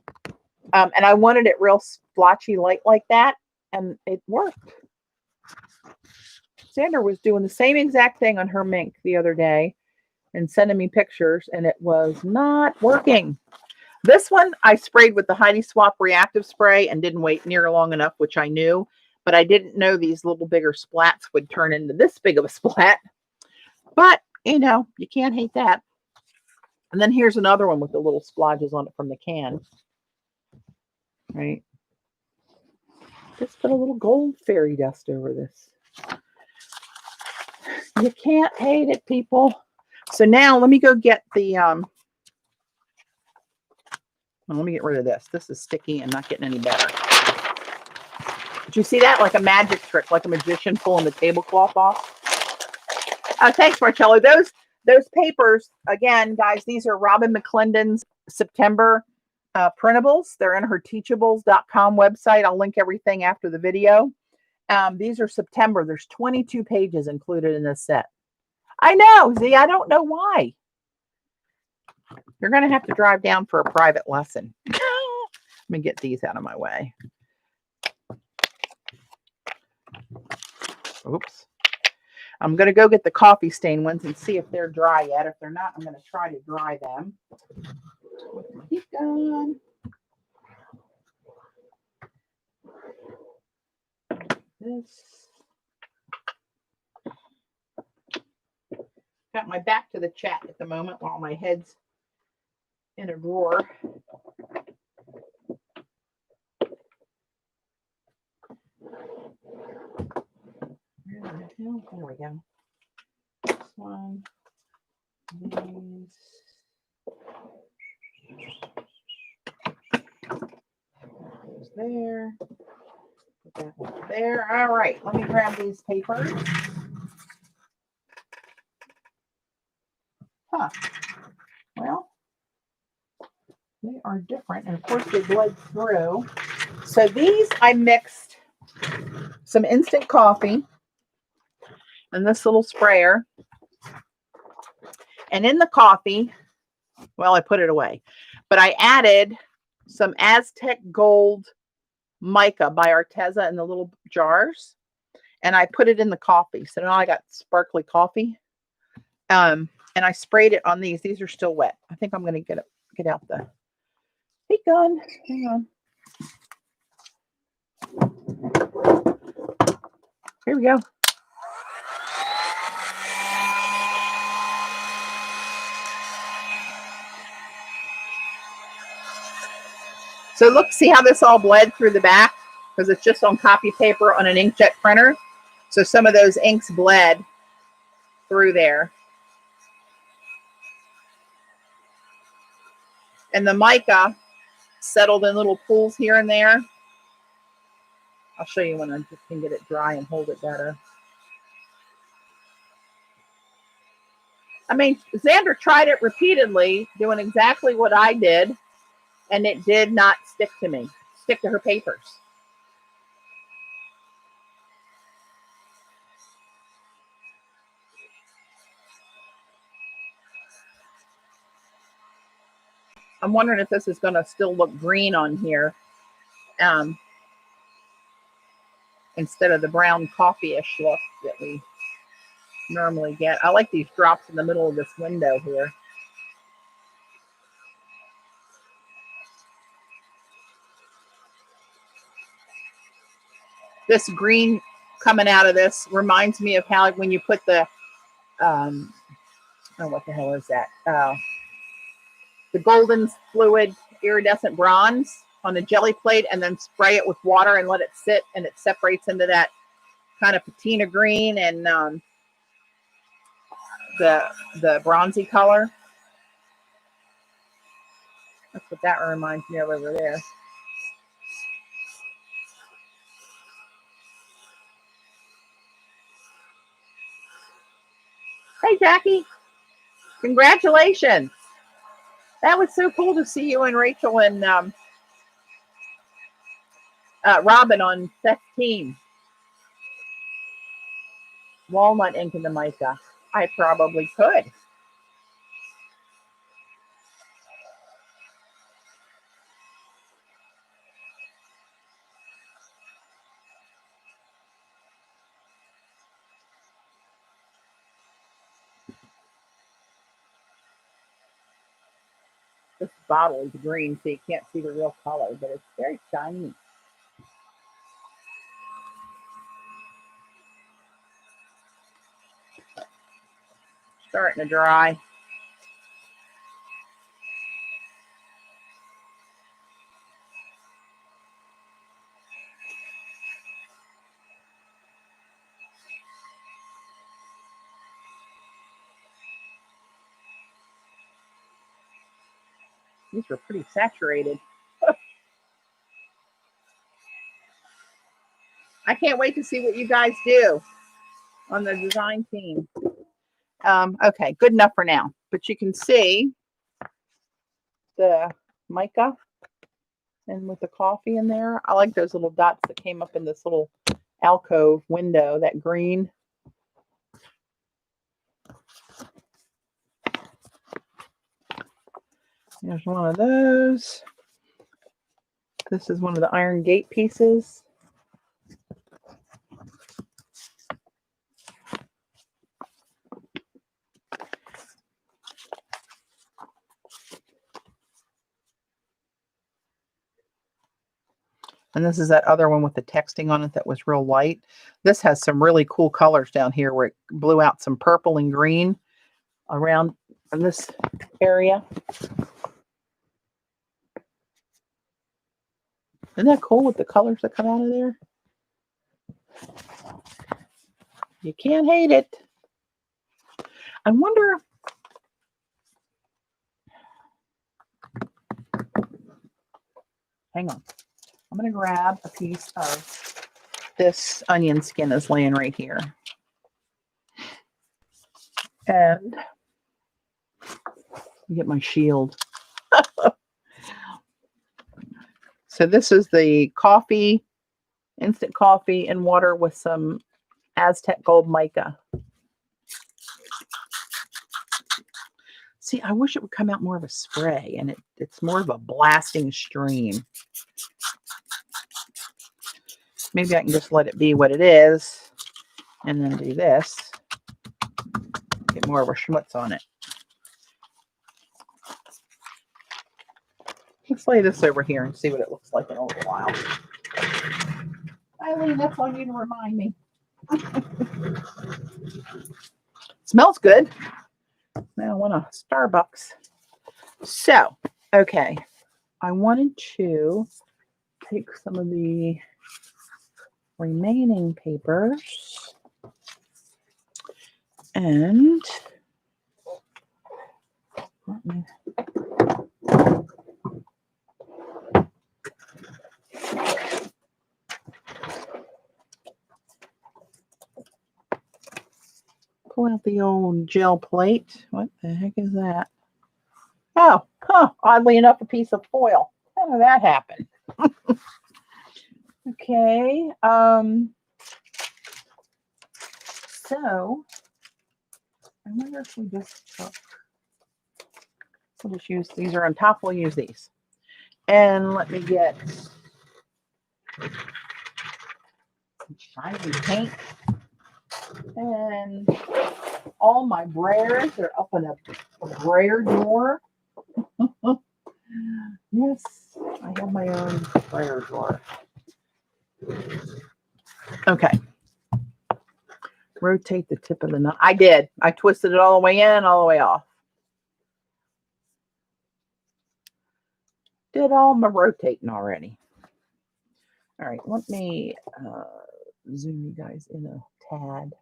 And I wanted it real splotchy light like that. And it worked. Sandra was doing the same exact thing on her mink the other day and sending me pictures, and it was not working. This one I sprayed with the Heidi Swap reactive spray and didn't wait near long enough, which I knew, but I didn't know these little bigger splats would turn into this big of a splat. But, you know, you can't hate that. And then here's another one with the little splodges on it from the can. Right. Just put a little gold fairy dust over this. You can't hate it, people. So now let me go get the, well, let me get rid of this. This is sticky and not getting any better. Did you see that? Like a magic trick, like a magician pulling the tablecloth off. Thanks, Marcello. Those papers, again, guys, these are Robyn McClendon's September printables. They're in her teachables.com website. I'll link everything after the video. These are September. There's 22 pages included in this set. I know. See, I don't know why. You're going to have to drive down for a private lesson. Let me get these out of my way. Oops. I'm going to go get the coffee stain ones and see if they're dry yet. If they're not, I'm going to try to dry them with my heat gun. This. Got my back to the chat at the moment while my head's in a drawer. Where the hell? There we go. This one. These. Goes there. Put that one there. All right. Let me grab these papers. Huh. Well, they are different. And of course, they bled through. So these, I mixed some instant coffee and this little sprayer. And in the coffee, well, I put it away, but I added some Aztec Gold mica by Arteza in the little jars. And I put it in the coffee. So now I got sparkly coffee. And I sprayed it on these. These are still wet. I think I'm going to get out the heat gun. Hang on. Here we go. So look, see how this all bled through the back? Because it's just on copy paper on an inkjet printer. So some of those inks bled through there. And the mica settled in little pools here and there. I'll show you when I can get it dry and hold it better. I mean, Xander tried it repeatedly, doing exactly what I did, and it did not stick to her papers. I'm wondering if this is going to still look green on here instead of the brown coffee-ish look that we normally get. I like these drops in the middle of this window here. This green coming out of this reminds me of how when you put the, oh, what the hell is that? The golden fluid iridescent bronze on a jelly plate and then spray it with water and let it sit, and it separates into that kind of patina green and the bronzy color. That's what that reminds me of over there. Hey, Jackie. Congratulations. That was so cool to see you and Rachel and Robyn on Seth's team. Walnut ink in the mica. I probably could. This bottle is green, so you can't see the real color, but it's very shiny. Starting to dry. These were pretty saturated. I can't wait to see what you guys do on the design team. Okay, good enough for now. But you can see the mica and with the coffee in there. I like those little dots that came up in this little alcove window, that green. There's one of those. This is one of the iron gate pieces. And this is that other one with the texting on it that was real light. This has some really cool colors down here where it blew out some purple and green around in this area. Isn't that cool with the colors that come out of there? You can't hate it. I wonder. Hang on. I'm going to grab a piece of this onion skin that's laying right here. And get my shield. So this is the coffee, instant coffee and water with some Aztec gold mica. See, I wish it would come out more of a spray, and it's more of a blasting stream. Maybe I can just let it be what it is and then do this. Get more of a schmutz on it. Let's lay this over here and see what it looks like in a little while. Eileen, that's on you to remind me. Smells good. Now I want a Starbucks. So, okay. I wanted to take some of the remaining papers and let me pull out the old gel plate. What the heck is that? Oh, oddly enough, a piece of foil. How did that happen? Okay. So I wonder if we just took, we'll just use, these are on top, we'll use these. And let me get some shiny paint. And all my brayers are up in a brayer drawer. Yes, I have my own brayer drawer. Okay. Rotate the tip of the knot. I did. I twisted it all the way in, all the way off. Did all my rotating already. All right, let me zoom you guys in a tad.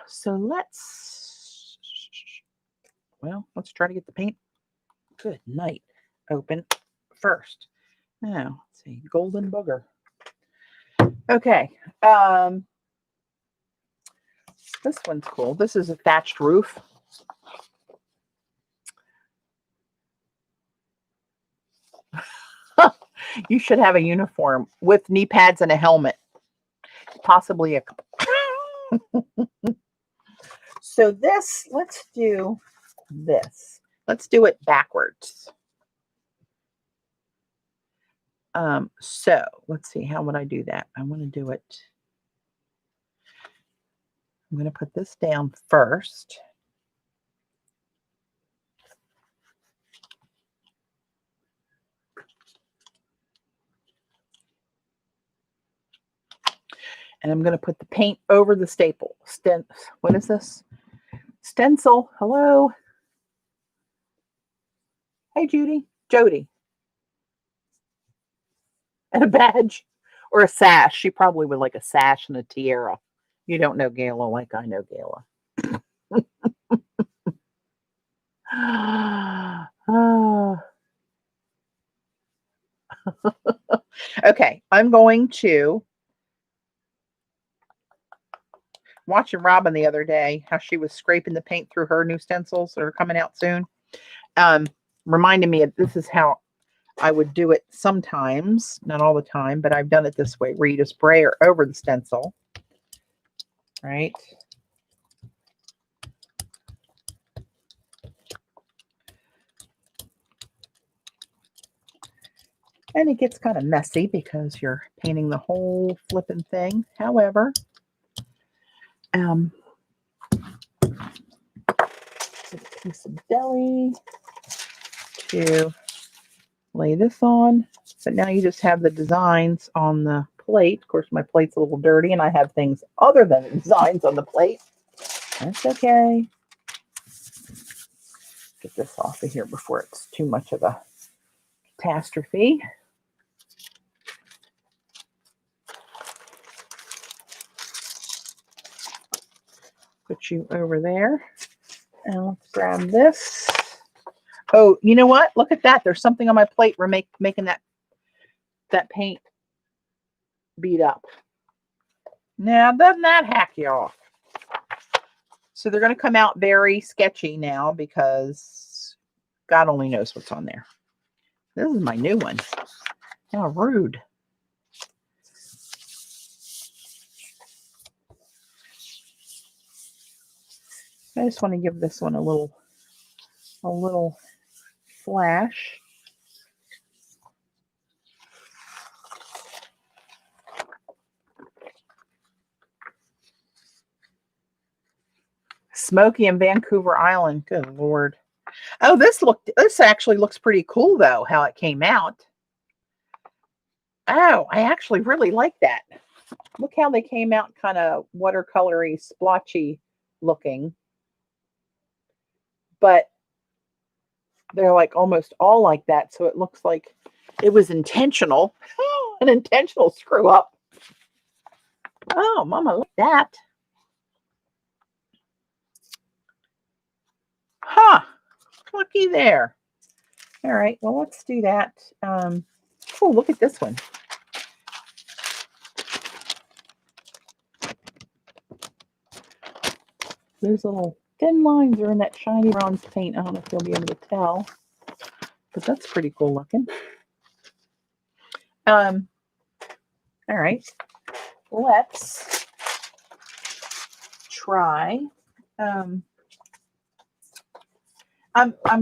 So let's try to get the paint. Good night. Open first. Now, let's see, golden booger. Okay. This one's cool. This is a thatched roof. You should have a uniform with knee pads and a helmet. Possibly a... So this, let's do this. Let's do it backwards. So let's see, how would I do that? I want to do it. I'm going to put this down first. And I'm going to put the paint over the staple. What is this? Stencil. Hello. Hey, Jody. And a badge or a sash. She probably would like a sash and a tiara. You don't know Gayla like I know Gayla. Okay, I'm going to watching Robyn the other day, how she was scraping the paint through her new stencils that are coming out soon. Reminded me of this is how I would do it sometimes, not all the time, but I've done it this way, where you just spray her over the stencil, right? And it gets kind of messy because you're painting the whole flipping thing. However, a piece of deli to lay this on. But now you just have the designs on the plate. Of course, my plate's a little dirty and I have things other than the designs on the plate. That's okay. Get this off of here before it's too much of a catastrophe. Put you over there. And let's grab this. Oh, you know what? Look at that. There's something on my plate. We're making that paint bead up. Now, doesn't that hack you off? So they're going to come out very sketchy now because God only knows what's on there. This is my new one. How rude. I just want to give this one a little flash. Smokey and Vancouver Island. Good Lord. Oh, this actually looks pretty cool though, how it came out. Oh, I actually really like that. Look how they came out kind of watercolory, splotchy looking. But they're like almost all like that. So it looks like it was intentional. An intentional screw up. Oh, Mama, look at that. Huh. Looky there. All right. Well, let's do that. Oh, look at this one. Those little thin lines are in that shiny bronze paint. I don't know if you'll be able to tell, but that's pretty cool looking. All right. Let's try. I'm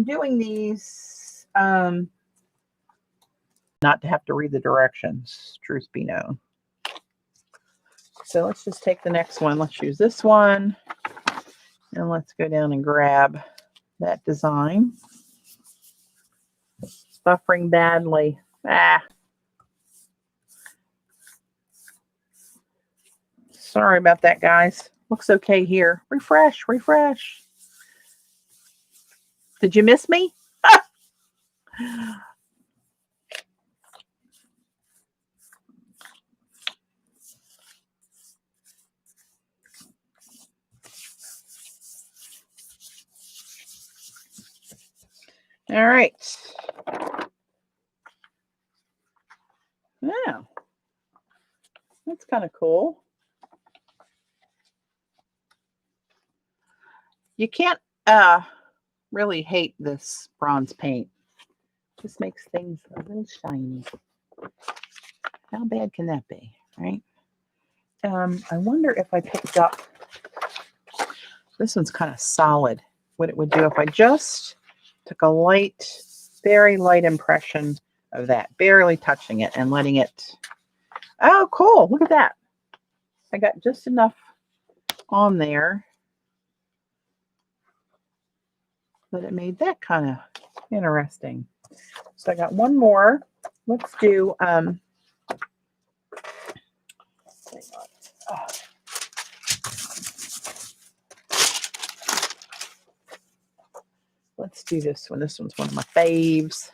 doing these not to have to read the directions, truth be known. So let's just take the next one. Let's use this one. And let's go down and grab that design. It's buffering badly. Sorry about that, guys. Looks okay here. Refresh. Did you miss me? All right. Yeah. That's kind of cool. You can't really hate this bronze paint. Just makes things a little shiny. How bad can that be, right? I wonder if I picked up, this one's kind of solid, what it would do if I just took a light, very light impression of that, barely touching it and letting it, oh, cool, look at that. I got just enough on there that it made that kind of interesting. So I got one more. Let's do, let's do this one. This one's one of my faves.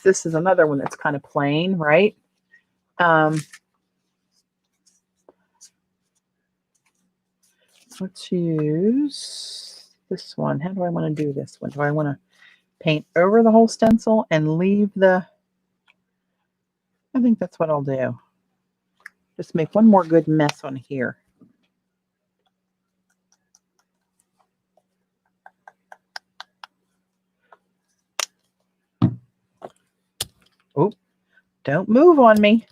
This is another one that's kind of plain, right? Let's use this one. How do I want to do this one? Do I want to paint over the whole stencil and leave the, I think that's what I'll do. Just make one more good mess on here. Oh, don't move on me.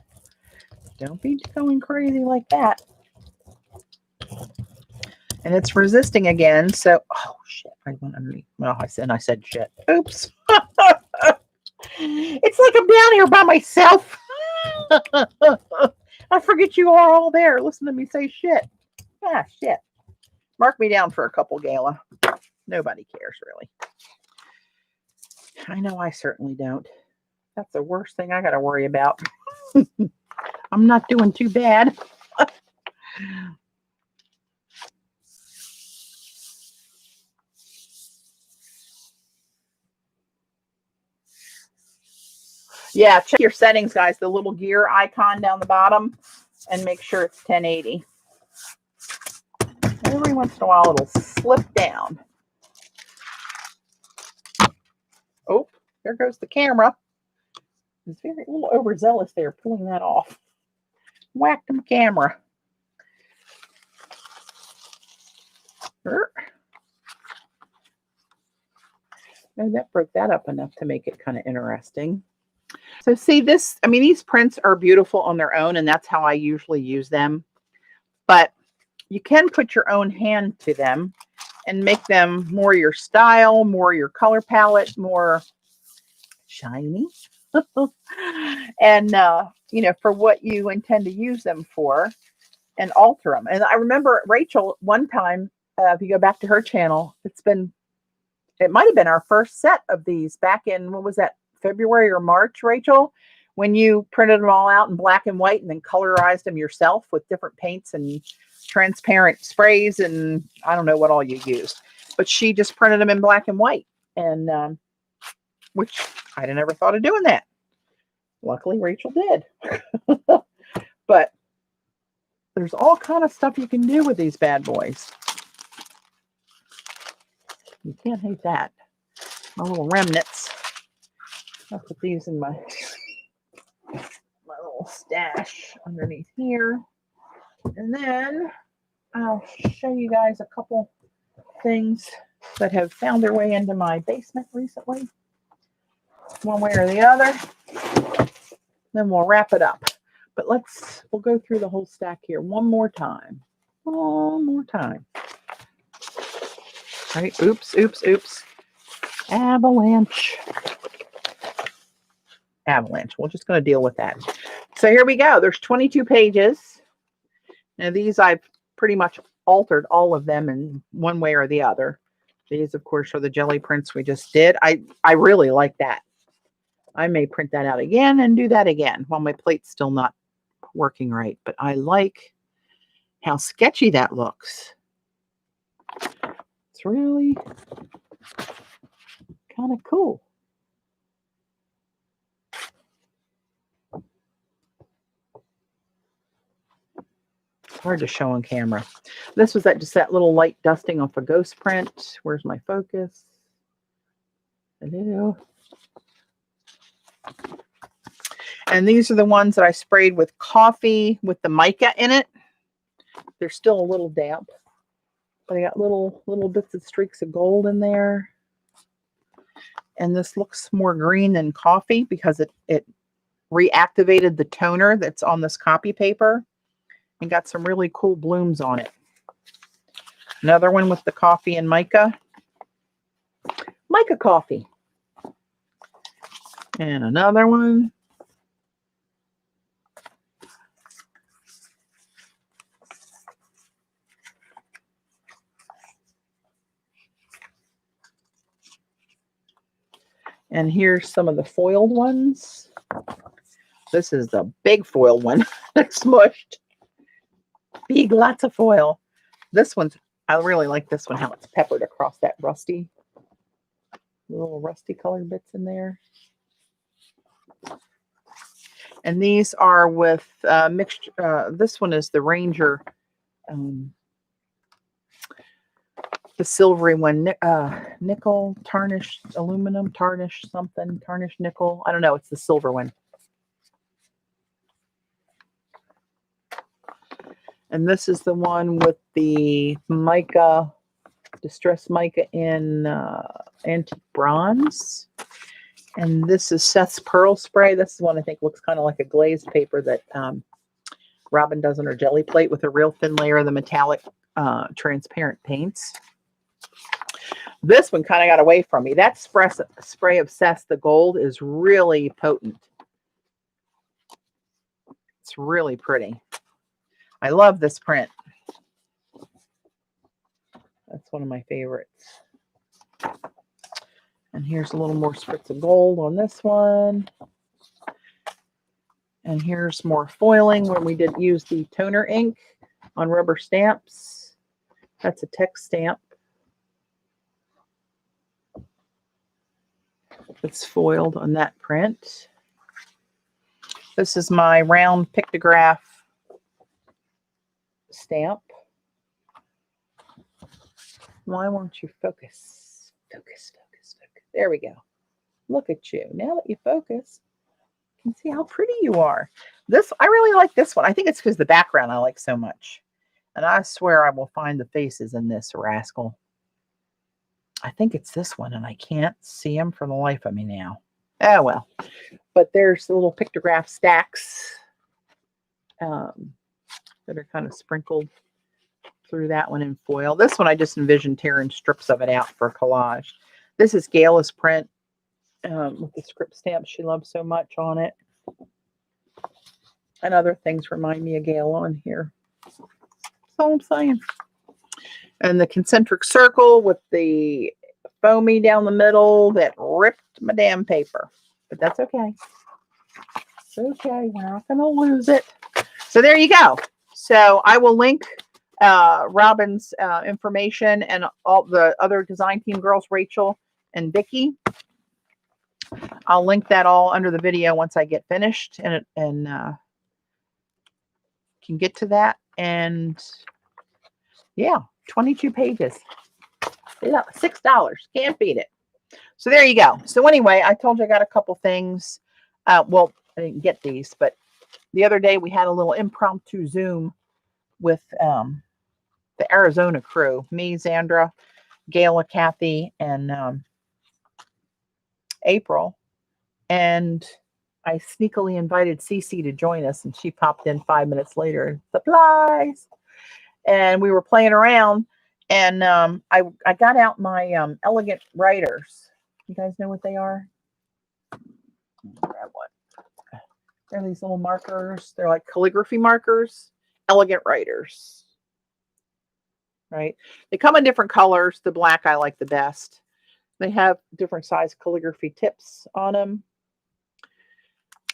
Don't be going crazy like that. And it's resisting again. So, oh shit, I went underneath. Well, I said shit. Oops. It's like I'm down here by myself. I forget you are all there. Listen to me say shit. Ah, shit. Mark me down for a couple, Gala. Nobody cares, really. I know I certainly don't. That's the worst thing I got to worry about. I'm not doing too bad. Yeah, check your settings, guys. The little gear icon down the bottom, and make sure it's 1080. Every once in a while, it'll slip down. Oh, there goes the camera. It's very a little overzealous there, pulling that off. Whacked the camera. And that broke that up enough to make it kind of interesting. So see this, I mean, these prints are beautiful on their own, and that's how I usually use them. But you can put your own hand to them and make them more your style, more your color palette, more shiny. And, you know, for what you intend to use them for, and alter them. And I remember Rachel one time, if you go back to her channel, it might have been our first set of these back in, what was that, February or March, Rachel, when you printed them all out in black and white and then colorized them yourself with different paints and transparent sprays and I don't know what all you used. But she just printed them in black and white, and which I'd never thought of doing that. Luckily, Rachel did. But there's all kind of stuff you can do with these bad boys. You can't hate that. My little remnants. I'll put these in my little stash underneath here. And then I'll show you guys a couple things that have found their way into my basement recently. One way or the other. Then we'll wrap it up. But we'll go through the whole stack here one more time. One more time. All right. Oops, oops, oops. Avalanche. We're just going to deal with that. So here we go. There's 22 pages. Now these I've pretty much altered all of them in one way or the other. These, of course, are the jelly prints we just did. I really like that. I may print that out again and do that again while my plate's still not working right. But I like how sketchy that looks. It's really kind of cool. It's hard to show on camera. This was just that little light dusting off a ghost print. Where's my focus? Hello. And these are the ones that I sprayed with coffee with the mica in it. They're still a little damp. But I got little bits of streaks of gold in there. And this looks more green than coffee because it reactivated the toner that's on this copy paper and got some really cool blooms on it. Another one with the coffee and mica. Mica coffee. And another one. And here's some of the foiled ones. This is the big foiled one that's smushed. Big, lots of foil. This one's, I really like this one, how it's peppered across that rusty, little rusty colored bits in there. And these are with mixed, this one is the Ranger, the silvery one, nickel, tarnished aluminum, tarnished something, tarnished nickel. I don't know. It's the silver one. And this is the one with the mica, distressed mica in antique bronze. And this is Seth's Pearl Spray. This is one I think looks kind of like a glazed paper that Robyn does on her jelly plate with a real thin layer of the metallic transparent paints. This one kind of got away from me. That spray of Seth's the Gold is really potent. It's really pretty. I love this print. That's one of my favorites. And here's a little more spritz of gold on this one. And here's more foiling when we did use the toner ink on rubber stamps. That's a text stamp. It's foiled on that print. This is my round Pictograph stamp. Why won't you focus? Focus, focus, focus. There we go. Look at you. Now that you focus, you can see how pretty you are. This, I really like this one. I think it's because the background I like so much. And I swear I will find the faces in this rascal. I think it's this one, and I can't see them for the life of me now. Oh, well. But there's the little Pictograph stacks that are kind of sprinkled through that one in foil. This one I just envisioned tearing strips of it out for collage. This is Gayla's print with the script stamps she loves so much on it. And other things remind me of Gayla on here. That's all I'm saying. And the concentric circle with the foamy down the middle that ripped my damn paper. But that's okay. It's okay. We're not going to lose it. So there you go. So I will link Robyn's information and all the other design team girls, Rachel and Vicki. I'll link that all under the video once I get finished and can get to that. And yeah, 22 pages. $6. Can't beat it. So there you go. So anyway, I told you I got a couple things. Well, I didn't get these, but the other day we had a little impromptu Zoom with the Arizona crew. Me, Zandra, Gayla, Kathy, and April. And I sneakily invited Cece to join us, and she popped in 5 minutes later. Supplies! And we were playing around, and I got out my Elegant Writers. You guys know what they are? Grab one. They're these little markers. They're like calligraphy markers. Elegant Writers. Right? They come in different colors. The black I like the best. They have different size calligraphy tips on them.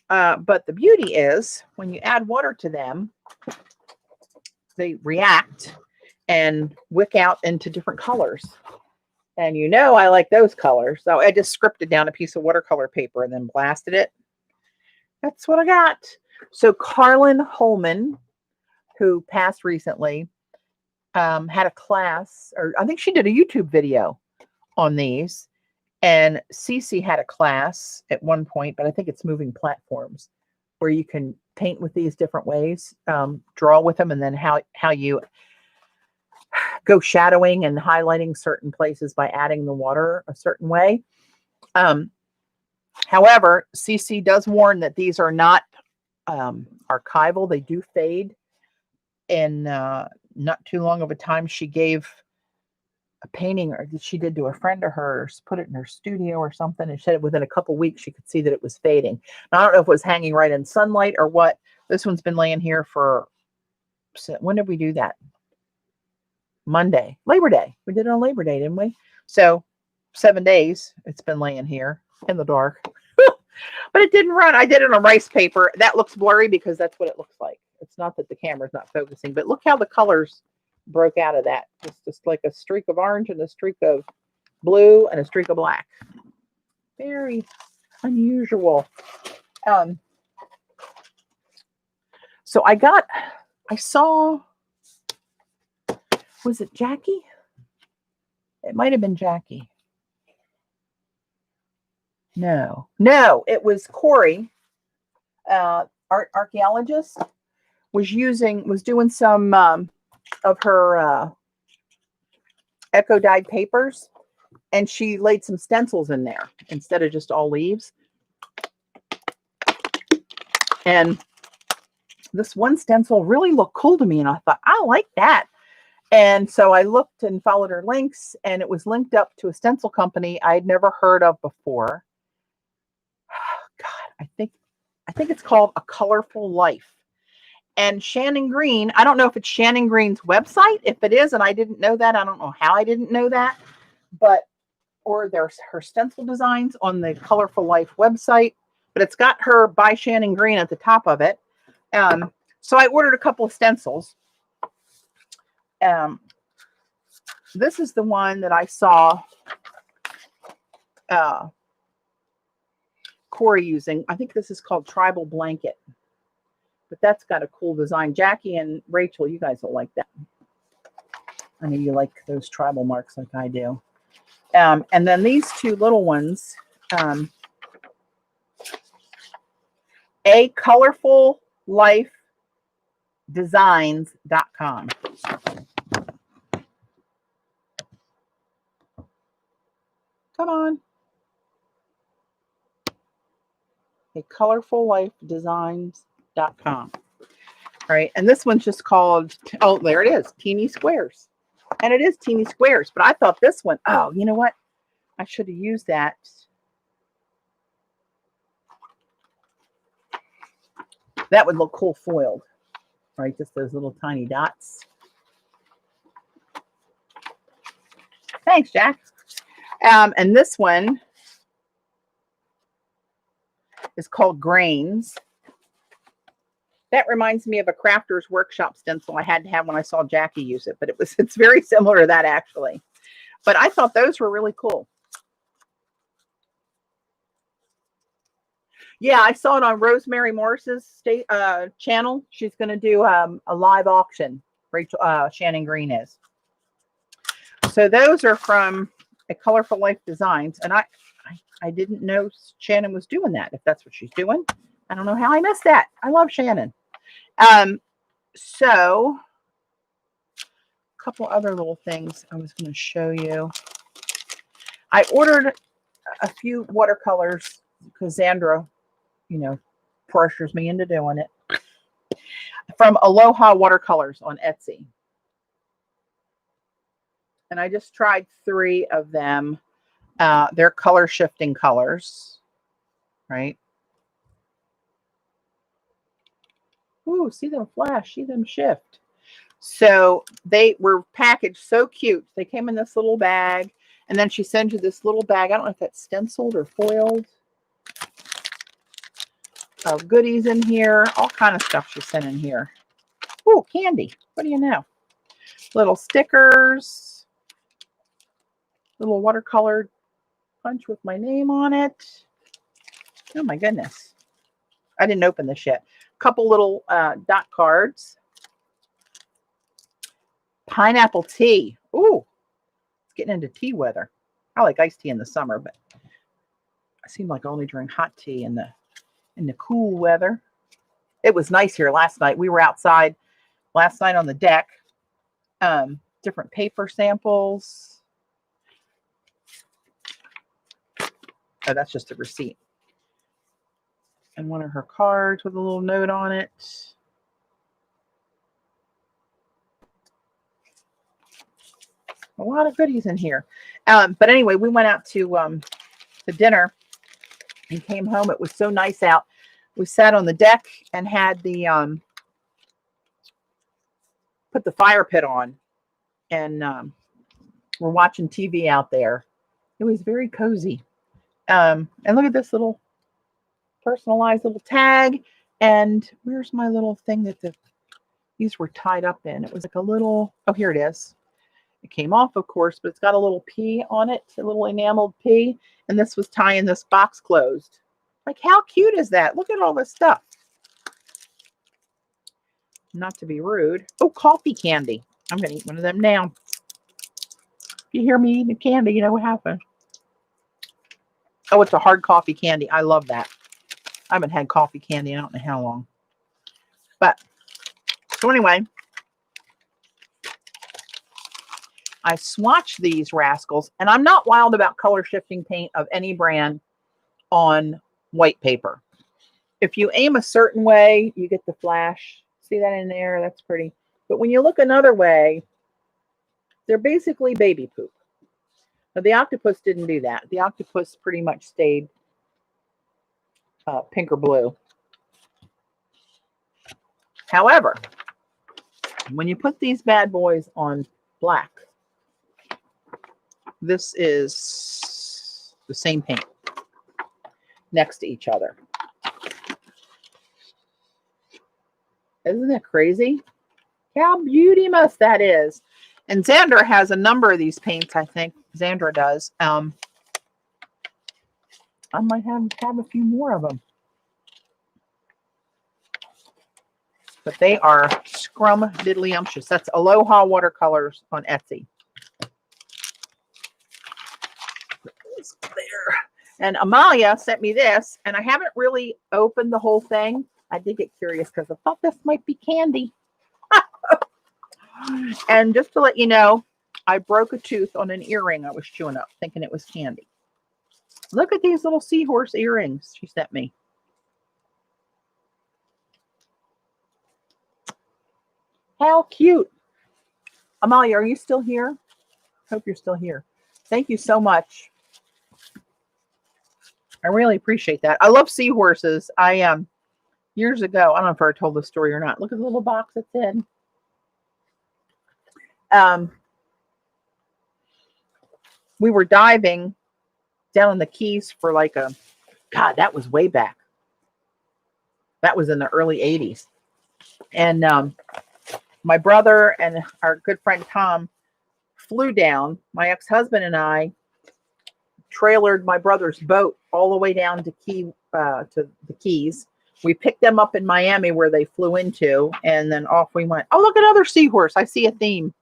But the beauty is when you add water to them, they react and wick out into different colors. And you know I like those colors. So I just scripted down a piece of watercolor paper and then blasted it. That's what I got. So Carlin Holman, who passed recently, had a class, or I think she did a YouTube video on these. And Cece had a class at one point, but I think it's Moving Platforms, where you can paint with these different ways, draw with them, and then how you go shadowing and highlighting certain places by adding the water a certain way. However, CC does warn that these are not archival. They do fade. And not too long of a time, she gave a painting or she did to a friend of hers, put it in her studio or something, and said within a couple weeks she could see that it was fading. Now, I don't know if it was hanging right in sunlight or what. This one's been laying here for, when did we do that? Monday, Labor Day. We did it on Labor Day, didn't we? So 7 days it's been laying here in the dark. But it didn't run. I did it on rice paper. That looks blurry because that's what it looks like. It's not that the camera's not focusing, but look how the colors broke out of that. It's just like a streak of orange and a streak of blue and a streak of black. Very unusual. So I saw, was it Jackie? It might have been Jackie. No, it was Corey, archaeologist, was doing some of her echo dyed papers, and she laid some stencils in there instead of just all leaves. And this one stencil really looked cool to me, and I thought, I like that. And so I looked and followed her links, and it was linked up to a stencil company I had never heard of before. God, I think it's called A Colorful Life. And Shannon Green, I don't know if it's Shannon Green's website. If it is, and I didn't know that, I don't know how I didn't know that, or there's her stencil designs on the Colorful Life website, but it's got her by Shannon Green at the top of it. So I ordered a couple of stencils. This is the one that I saw Corey using. I think this is called Tribal Blanket, but that's got a cool design. Jackie and Rachel, you guys will like that. I know you like those tribal marks like I do. And then these two little ones, A Colorful Life Designs.com. Come on. A Colorful Life Designs.com. All right. And this one's just called, oh, there it is, Teeny Squares. And it is teeny squares, but I thought this one, oh, you know what? I should have used that. That would look cool foiled, right? Just those little tiny dots. Thanks, Jack. And this one is called Grains. That reminds me of a crafter's workshop stencil I had to have when I saw Jackie use it, but it's very similar to that actually. But I thought those were really cool. Yeah, I saw it on Rosemary Morris's channel. She's going to do a live auction. Rachel, Shannon Green is. So those are from A Colorful Life Designs, and I didn't know Shannon was doing that. If that's what she's doing, I don't know how I missed that. I love Shannon. So a couple other little things I was going to show you. I ordered a few watercolors because Zandra, pressures me into doing it, from Aloha Watercolors on Etsy. And I just tried 3 of them. They're color shifting colors, right? Ooh, see them flash, see them shift. So they were packaged so cute. They came in this little bag, and then she sends you this little bag. I don't know if that's stenciled or foiled. Of goodies in here, all kind of stuff she sent in here. Ooh, candy. What do you know? Little stickers, little watercolor punch with my name on it. Oh my goodness. I didn't open this yet. Couple little dot cards. Pineapple tea. Ooh, it's getting into tea weather. I like iced tea in the summer, but I seem like I only drink hot tea in the cool weather. It was nice here last night. We were outside last night on the deck. different paper samples. Oh, that's just a receipt. And one of her cards with a little note on it. A lot of goodies in here. But anyway, we went out to dinner and came home. It was so nice out. We sat on the deck and had the put the fire pit on, and we're watching TV out there. It was very cozy. And look at this little personalized little tag. And where's my little thing that these were tied up in? It was like a little, oh, here it is. It came off, of course, but it's got a little P on it, a little enameled P. And this was tying this box closed. Like, how cute is that? Look at all this stuff. Not to be rude. Oh, coffee candy. I'm going to eat one of them now. If you hear me eating candy, you know what happened. Oh, it's a hard coffee candy. I love that. I haven't had coffee candy in I don't know how long. But, so anyway, I swatched these rascals, and I'm not wild about color shifting paint of any brand on white paper. If you aim a certain way, you get the flash. See that in there? That's pretty. But when you look another way, they're basically baby poop. Now, the octopus didn't do that. The octopus pretty much stayed pink or blue. However, when you put these bad boys on black, this is the same paint next to each other. Isn't that crazy? How beauty-mous that is. And Xandra has a number of these paints, I think. Xandra does. I might have a few more of them. But they are scrum-diddly-umptious. That's Aloha Watercolors on Etsy. There. And Amalia sent me this, and I haven't really opened the whole thing. I did get curious because I thought this might be candy. And just to let you know, I broke a tooth on an earring I was chewing up, thinking it was candy. Look at these little seahorse earrings she sent me. How cute. Amalia, are you still here? Hope you're still here. Thank you so much. I really appreciate that. I love seahorses. Years ago, I don't know if I told the story or not. Look at the little box it's in. We were diving down in the Keys for like God, that was way back. That was in the early 80s. And my brother and our good friend Tom flew down. My ex-husband and I trailered my brother's boat all the way down to the Keys. We picked them up in Miami where they flew into, and then off we went. Oh, look at another seahorse. I see a theme.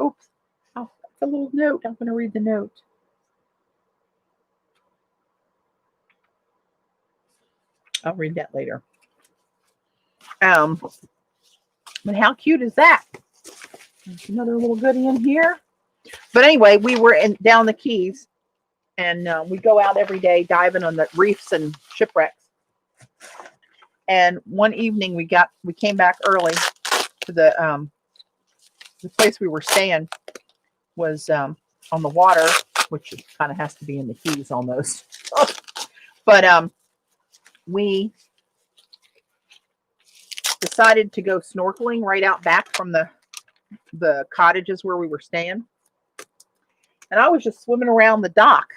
Oops. Oh, that's a little note. I'm going to read the note. I'll read that later. But how cute is that? There's another little goodie in here. But anyway, we were down the Keys, and we go out every day diving on the reefs and shipwrecks. And one evening we came back early to the place we were staying was on the water, which kind of has to be in the Keys almost. But we decided to go snorkeling right out back from the cottages where we were staying. And I was just swimming around the dock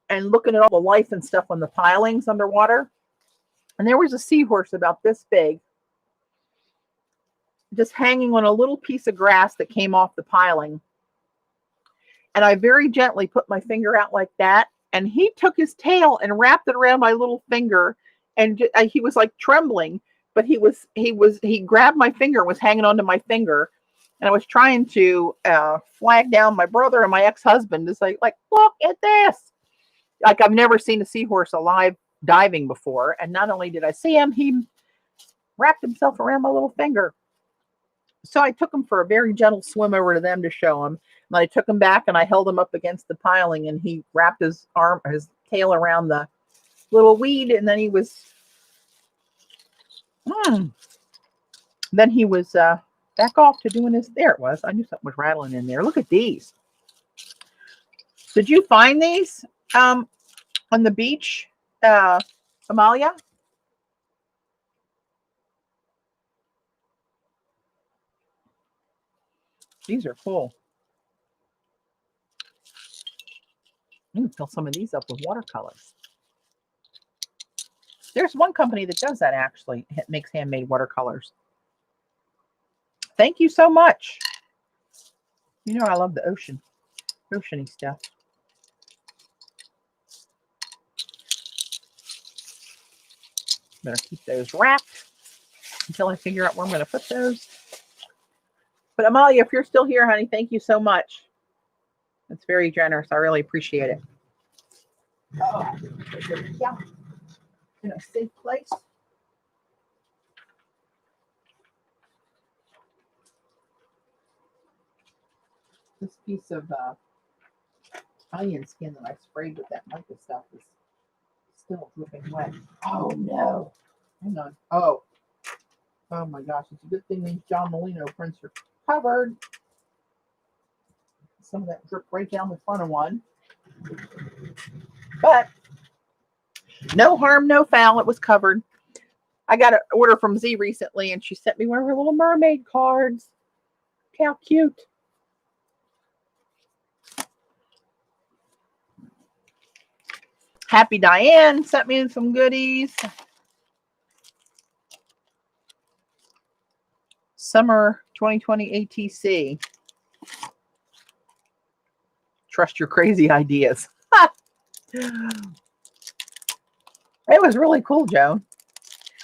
and looking at all the life and stuff on the pilings underwater. And there was a seahorse about this big, just hanging on a little piece of grass that came off the piling. And I very gently put my finger out like that. And he took his tail and wrapped it around my little finger. And he was like trembling, but he grabbed my finger and was hanging onto my finger. And I was trying to flag down my brother and my ex-husband to say, like, look at this. Like, I've never seen a seahorse alive diving before. And not only did I see him, he wrapped himself around my little finger. So I took him for a very gentle swim over to them to show him. And I took him back and I held him up against the piling, and he wrapped his tail around the little weed, and then he was back off to doing his. There it was. I knew something was rattling in there. Look at these. Did you find these on the beach, Amalia? These are cool. You can fill some of these up with watercolors. There's one company that does that, actually. It makes handmade watercolors. Thank you so much. You know I love the oceany stuff. Better keep those wrapped until I figure out where I'm going to put those. But Amalia, if you're still here, honey, thank you so much. That's very generous. I really appreciate it. Oh, yeah. In a safe place. This piece of onion skin that I sprayed with that mica stuff is still dripping wet. Oh no. Hang on. Oh my gosh. It's a good thing these John Molino prints are covered. Some of that dripped right down the front of one. But no harm, no foul. It was covered. I got an order from Z recently, and she sent me one of her little mermaid cards. Look how cute. Happy Diane sent me some goodies. Summer 2020 ATC. Trust your crazy ideas. It was really cool, Joan.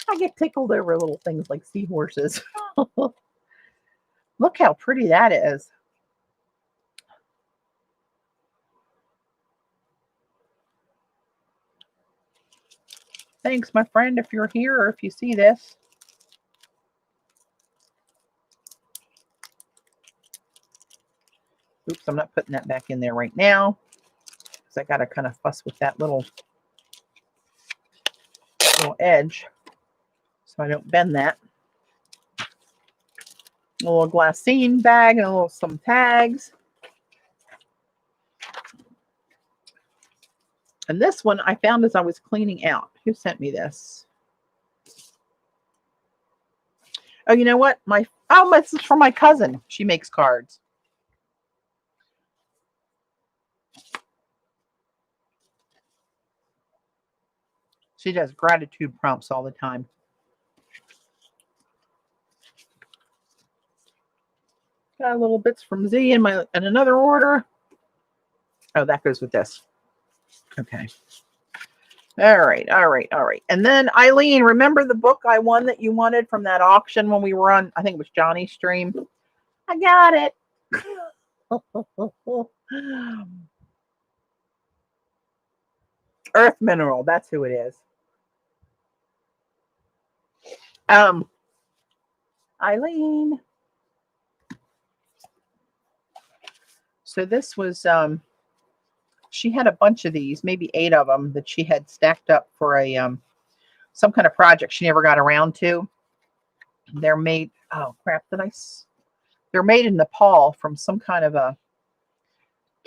I get tickled over little things like seahorses. Look how pretty that is. Thanks, my friend, if you're here or if you see this. Oops, I'm not putting that back in there right now, because I got to kind of fuss with that little edge so I don't bend that. A little glassine bag and some tags. And this one I found as I was cleaning out. Who sent me this? Oh, you know what? This is from my cousin. She makes cards. She does gratitude prompts all the time. Got little bits from Z in another order. Oh, that goes with this. Okay. All right. And then Eileen, remember the book I won that you wanted from that auction when we were on, I think it was Johnny's stream? I got it. Earth Mineral, that's who it is. Eileen. So this was she had a bunch of these, maybe 8 of them that she had stacked up for a some kind of project she never got around to. They're made, oh crap, they're made in Nepal from some kind of a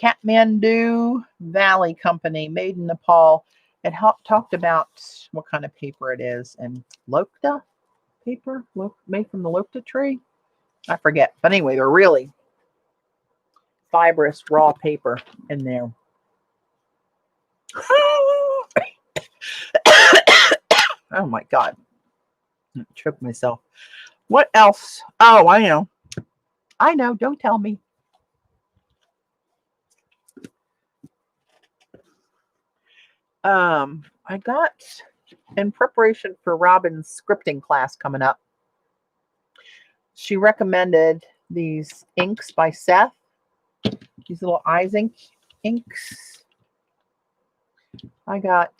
Kathmandu Valley company, made in Nepal. It talked about what kind of paper it is, and Lokta paper, made from the Lokta tree. I forget, but anyway, they're really fibrous raw paper in there. Oh my God. I choked myself. What else? Oh, I know. Don't tell me. I got, in preparation for Robyn's scripting class coming up, she recommended these inks by Seth. These little eyes inks. I got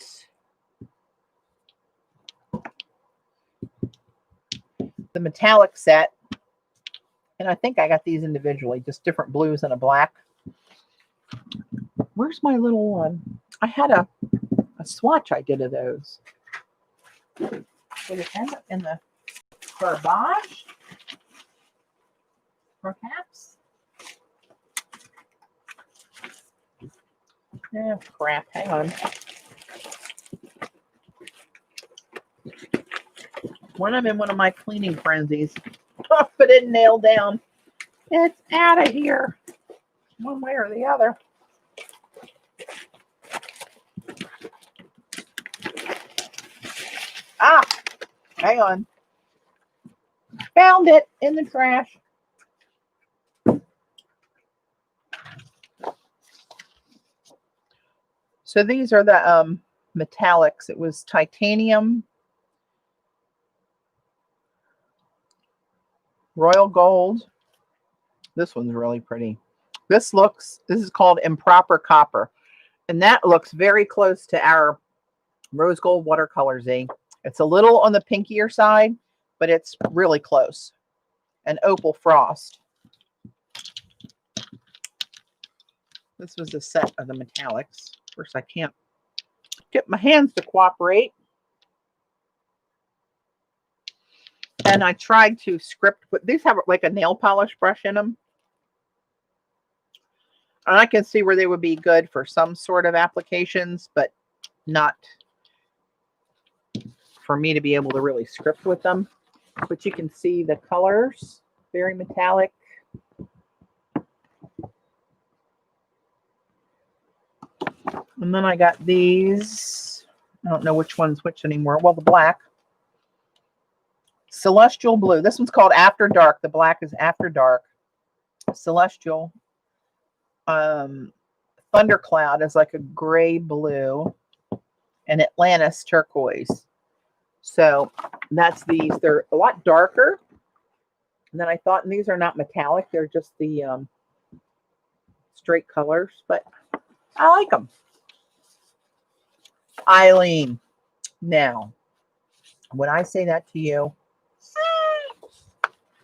the metallic set. And I think I got these individually, just different blues and a black. Where's my little one? I had a swatch I did of those. Did it end up in the garbage? Perhaps? Yeah, crap. Hang on. When I'm in one of my cleaning frenzies, but it nailed down. It's out of here. One way or the other. Ah, hang on. Found it in the trash. So these are the metallics. It was titanium, royal gold. This one's really pretty. This is called improper copper. And that looks very close to our rose gold watercolor Z. It's a little on the pinkier side, but it's really close. And opal frost. This was a set of the metallics. Of course, I can't get my hands to cooperate. And I tried to script, but these have like a nail polish brush in them. And I can see where they would be good for some sort of applications, but not for me to be able to really script with them. But you can see the colors, very metallic. And then I got these. I don't know which one's which anymore. Well, the black. Celestial blue. This one's called After Dark. The black is After Dark. Celestial. Thundercloud is like a gray blue. And Atlantis turquoise. So that's these. They're a lot darker than I thought. And these are not metallic. They're just the straight colors. But I like them. Eileen. Now, when I say that to you,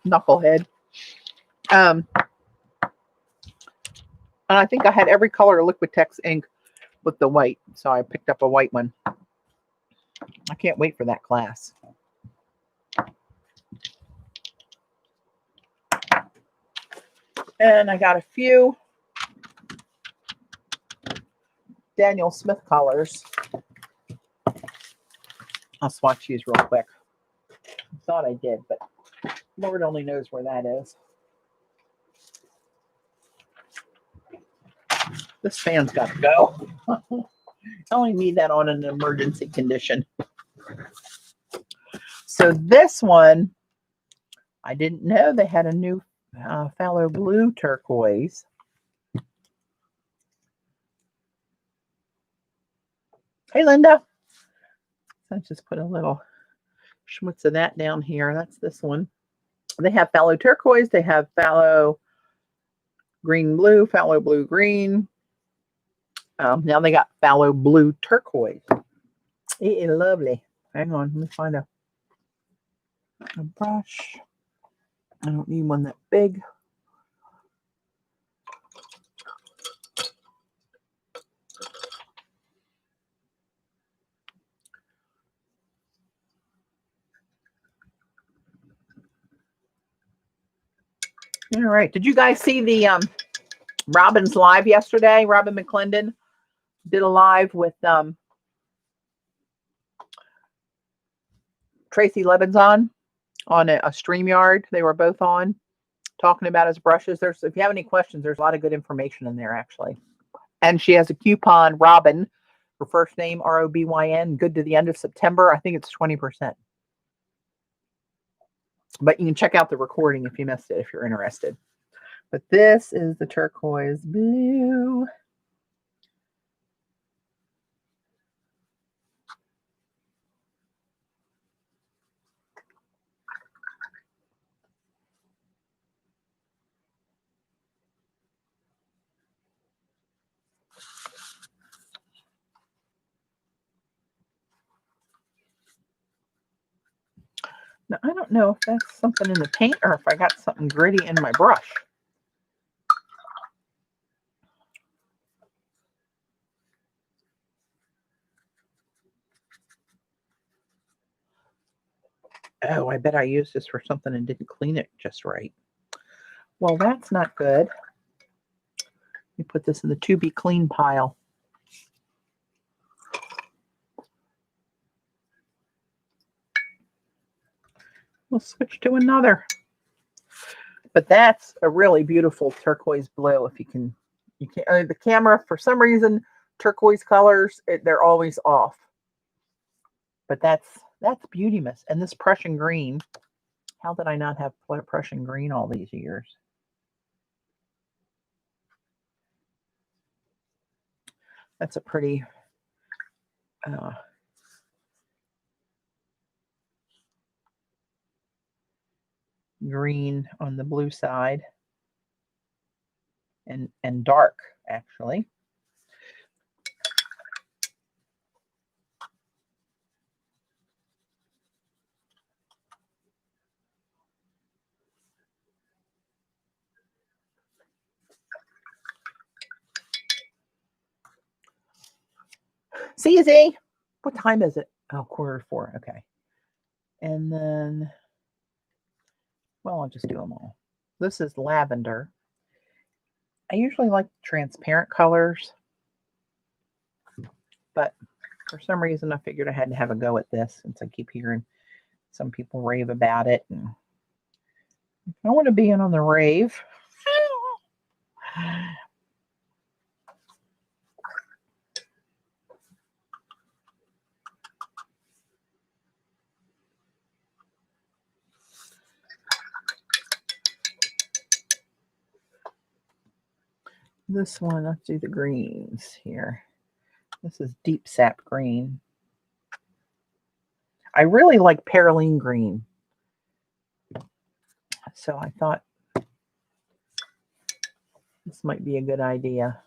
knucklehead. And I think I had every color of Liquitex ink with the white. So I picked up a white one. I can't wait for that class. And I got a few Daniel Smith colors. I'll swatch these real quick. I thought I did, but Lord only knows where that is. This fan's got to go. I only need that on an emergency condition. So this one, I didn't know they had a new phthalo blue turquoise. Hey, Linda. Let's just put a little schmutz of that down here. That's this one. They have phthalo turquoise. They have phthalo green blue, phthalo blue green. Now they got phthalo blue turquoise. It is lovely. Hang on, let me find a brush. I don't need one that big. All right. Did you guys see the Robyn's live yesterday? Robyn McClendon did a live with Tracy Lebenzon on a StreamYard. They were both on talking about his brushes. If you have any questions, there's a lot of good information in there, actually. And she has a coupon, Robyn, her first name, ROBYN, good to the end of September. I think it's 20%. But you can check out the recording if you missed it, if you're interested. But this is the turquoise blue. Now, I don't know if that's something in the paint or if I got something gritty in my brush. Oh, I bet I used this for something and didn't clean it just right. Well, that's not good. Let me put this in the to be clean pile. We'll switch to another. But that's a really beautiful turquoise blue. If you can the camera, for some reason, turquoise colors, they're always off. But that's beauty-mous. And this Prussian green, how did I not have Prussian green all these years? That's a pretty green on the blue side, and dark, actually. See you, Z. What time is it? Oh, 3:45. Okay. And then, well, I'll just do them all. This is lavender. I usually like transparent colors, but for some reason I figured I had to have a go at this since I keep hearing some people rave about it. And I want to be in on the rave. This one, let's do the greens here. This is deep sap green. I really like Perylene green. So I thought this might be a good idea.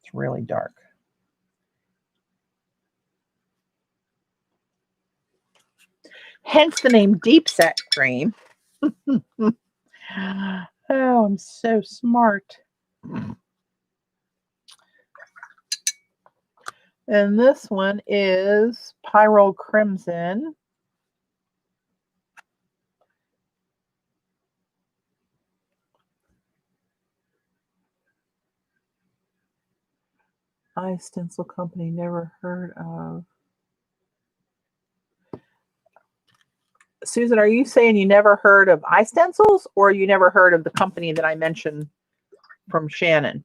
It's really dark. Hence the name deep sap green. Oh, I'm so smart. And this one is Pyrrole Crimson. Stencil company, never heard of. Susan, are you saying you never heard of iStencils, or you never heard of the company that I mentioned from Shannon?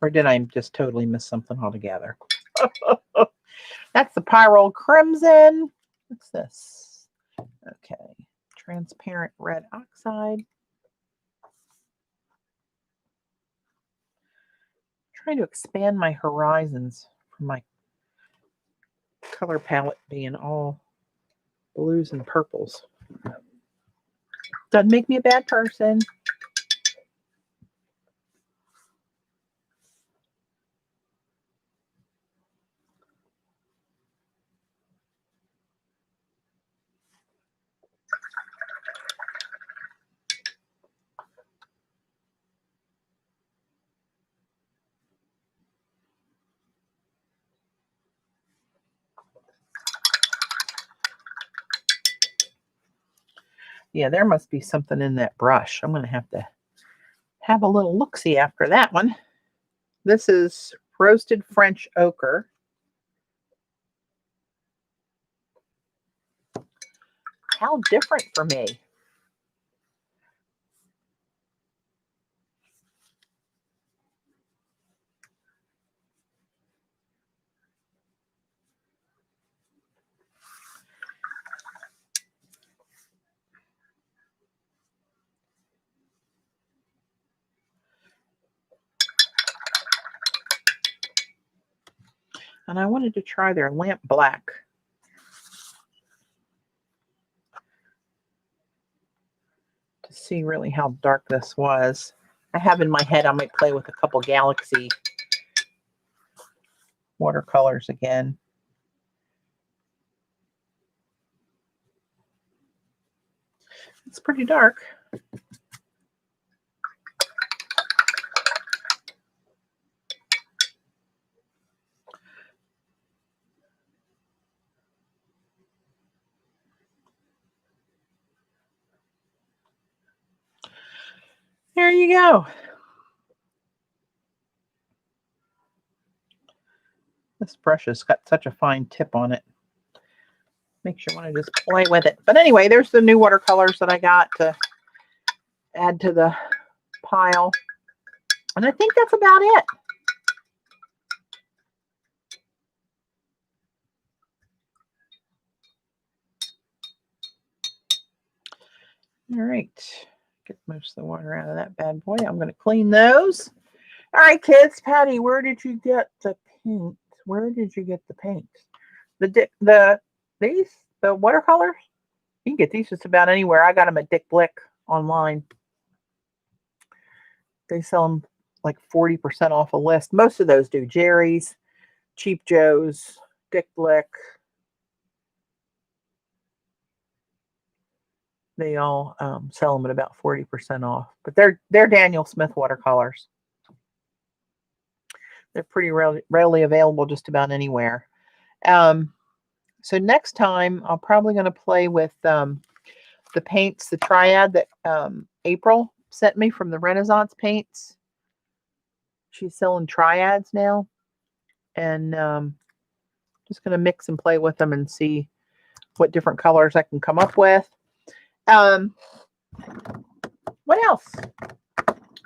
Or did I just totally miss something altogether? That's the Pyrrole Crimson. What's this? Okay. Transparent red oxide. Trying to expand my horizons from my color palette being all blues and purples. Doesn't make me a bad person. Yeah, there must be something in that brush. I'm going to have a little look-see after that one. This is roasted French ochre. How different for me. And I wanted to try their lamp black. To see really how dark this was. I have in my head I might play with a couple Galaxy watercolors again. It's pretty dark. There you go. This brush has got such a fine tip on it. Makes you want to just play with it. But anyway, there's the new watercolors that I got to add to the pile. And I think that's about it. All right. Get most of the water out of that bad boy. I'm going to clean those. All right, kids. Patty, where did you get the paint? Where did you get the paint? The watercolors? You can get these just about anywhere. I got them at Dick Blick online. They sell them like 40% off a list. Most of those do. Jerry's, Cheap Joe's, Dick Blick. They all sell them at about 40% off. But they're Daniel Smith watercolors. They're pretty readily available just about anywhere. So next time, I'm probably going to play with the paints, the triad that April sent me from the Renaissance Paints. She's selling triads now. And just going to mix and play with them and see what different colors I can come up with. What else?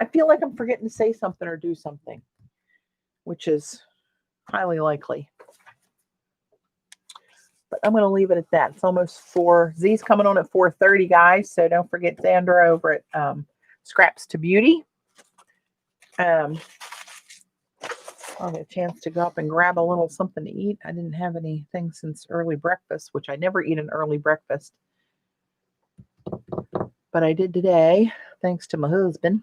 I feel like I'm forgetting to say something or do something, which is highly likely. But I'm going to leave it at that. It's almost 4. Z's coming on at 4:30, guys. So don't forget Sandra over at Scraps to Beauty. I'll get a chance to go up and grab a little something to eat. I didn't have anything since early breakfast, which I never eat an early breakfast. But I did today, thanks to my husband.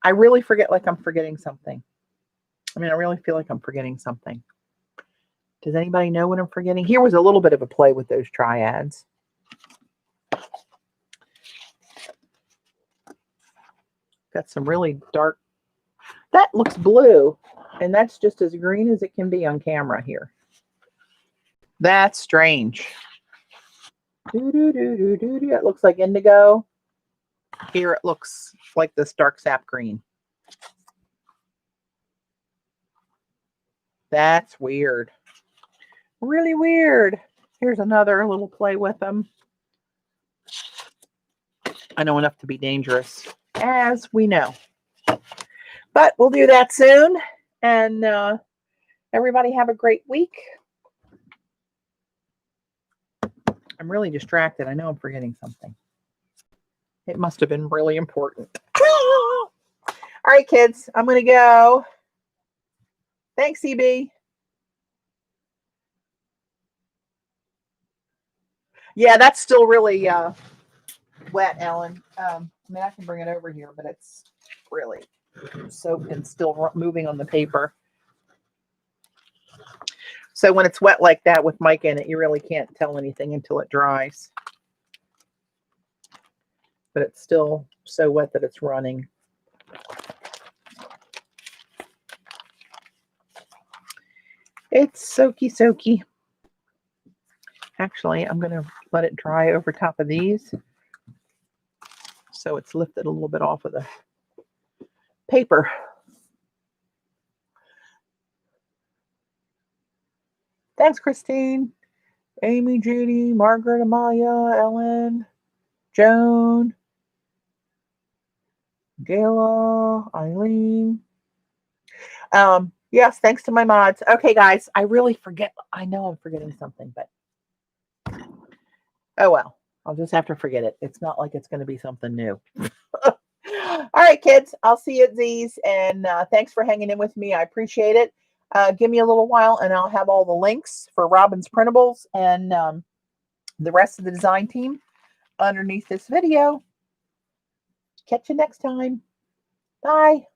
I really forget like I'm forgetting something. I mean, I really feel like I'm forgetting something. Does anybody know what I'm forgetting? Here was a little bit of a play with those triads. Got some really dark. That looks blue, and that's just as green as it can be on camera here. That's strange. It looks like indigo. Here it looks like this dark sap green. That's weird. Really weird. Here's another little play with them. I know enough to be dangerous, as we know. But we'll do that soon. And everybody have a great week. I'm really distracted. I know I'm forgetting something. It must have been really important. All right, kids. I'm going to go. Thanks, EB. Yeah, that's still really wet, Ellen. I mean, I can bring it over here, but it's really soaked and still moving on the paper. So when it's wet like that with mica in it, you really can't tell anything until it dries. But it's still so wet that it's running. It's soaky. Actually, I'm going to let it dry over top of these. So it's lifted a little bit off of the paper. Thanks, Christine. Amy, Judy, Margaret, Amalia, Ellen, Joan, Gayla, Eileen. Yes, thanks to my mods. Okay, guys, I really forget. I know I'm forgetting something, but oh well. I'll just have to forget it. It's not like it's going to be something new. All right, kids. I'll see you at Z's, and thanks for hanging in with me. I appreciate it. Give me a little while and I'll have all the links for Robyn's printables and the rest of the design team underneath this video. Catch you next time. Bye.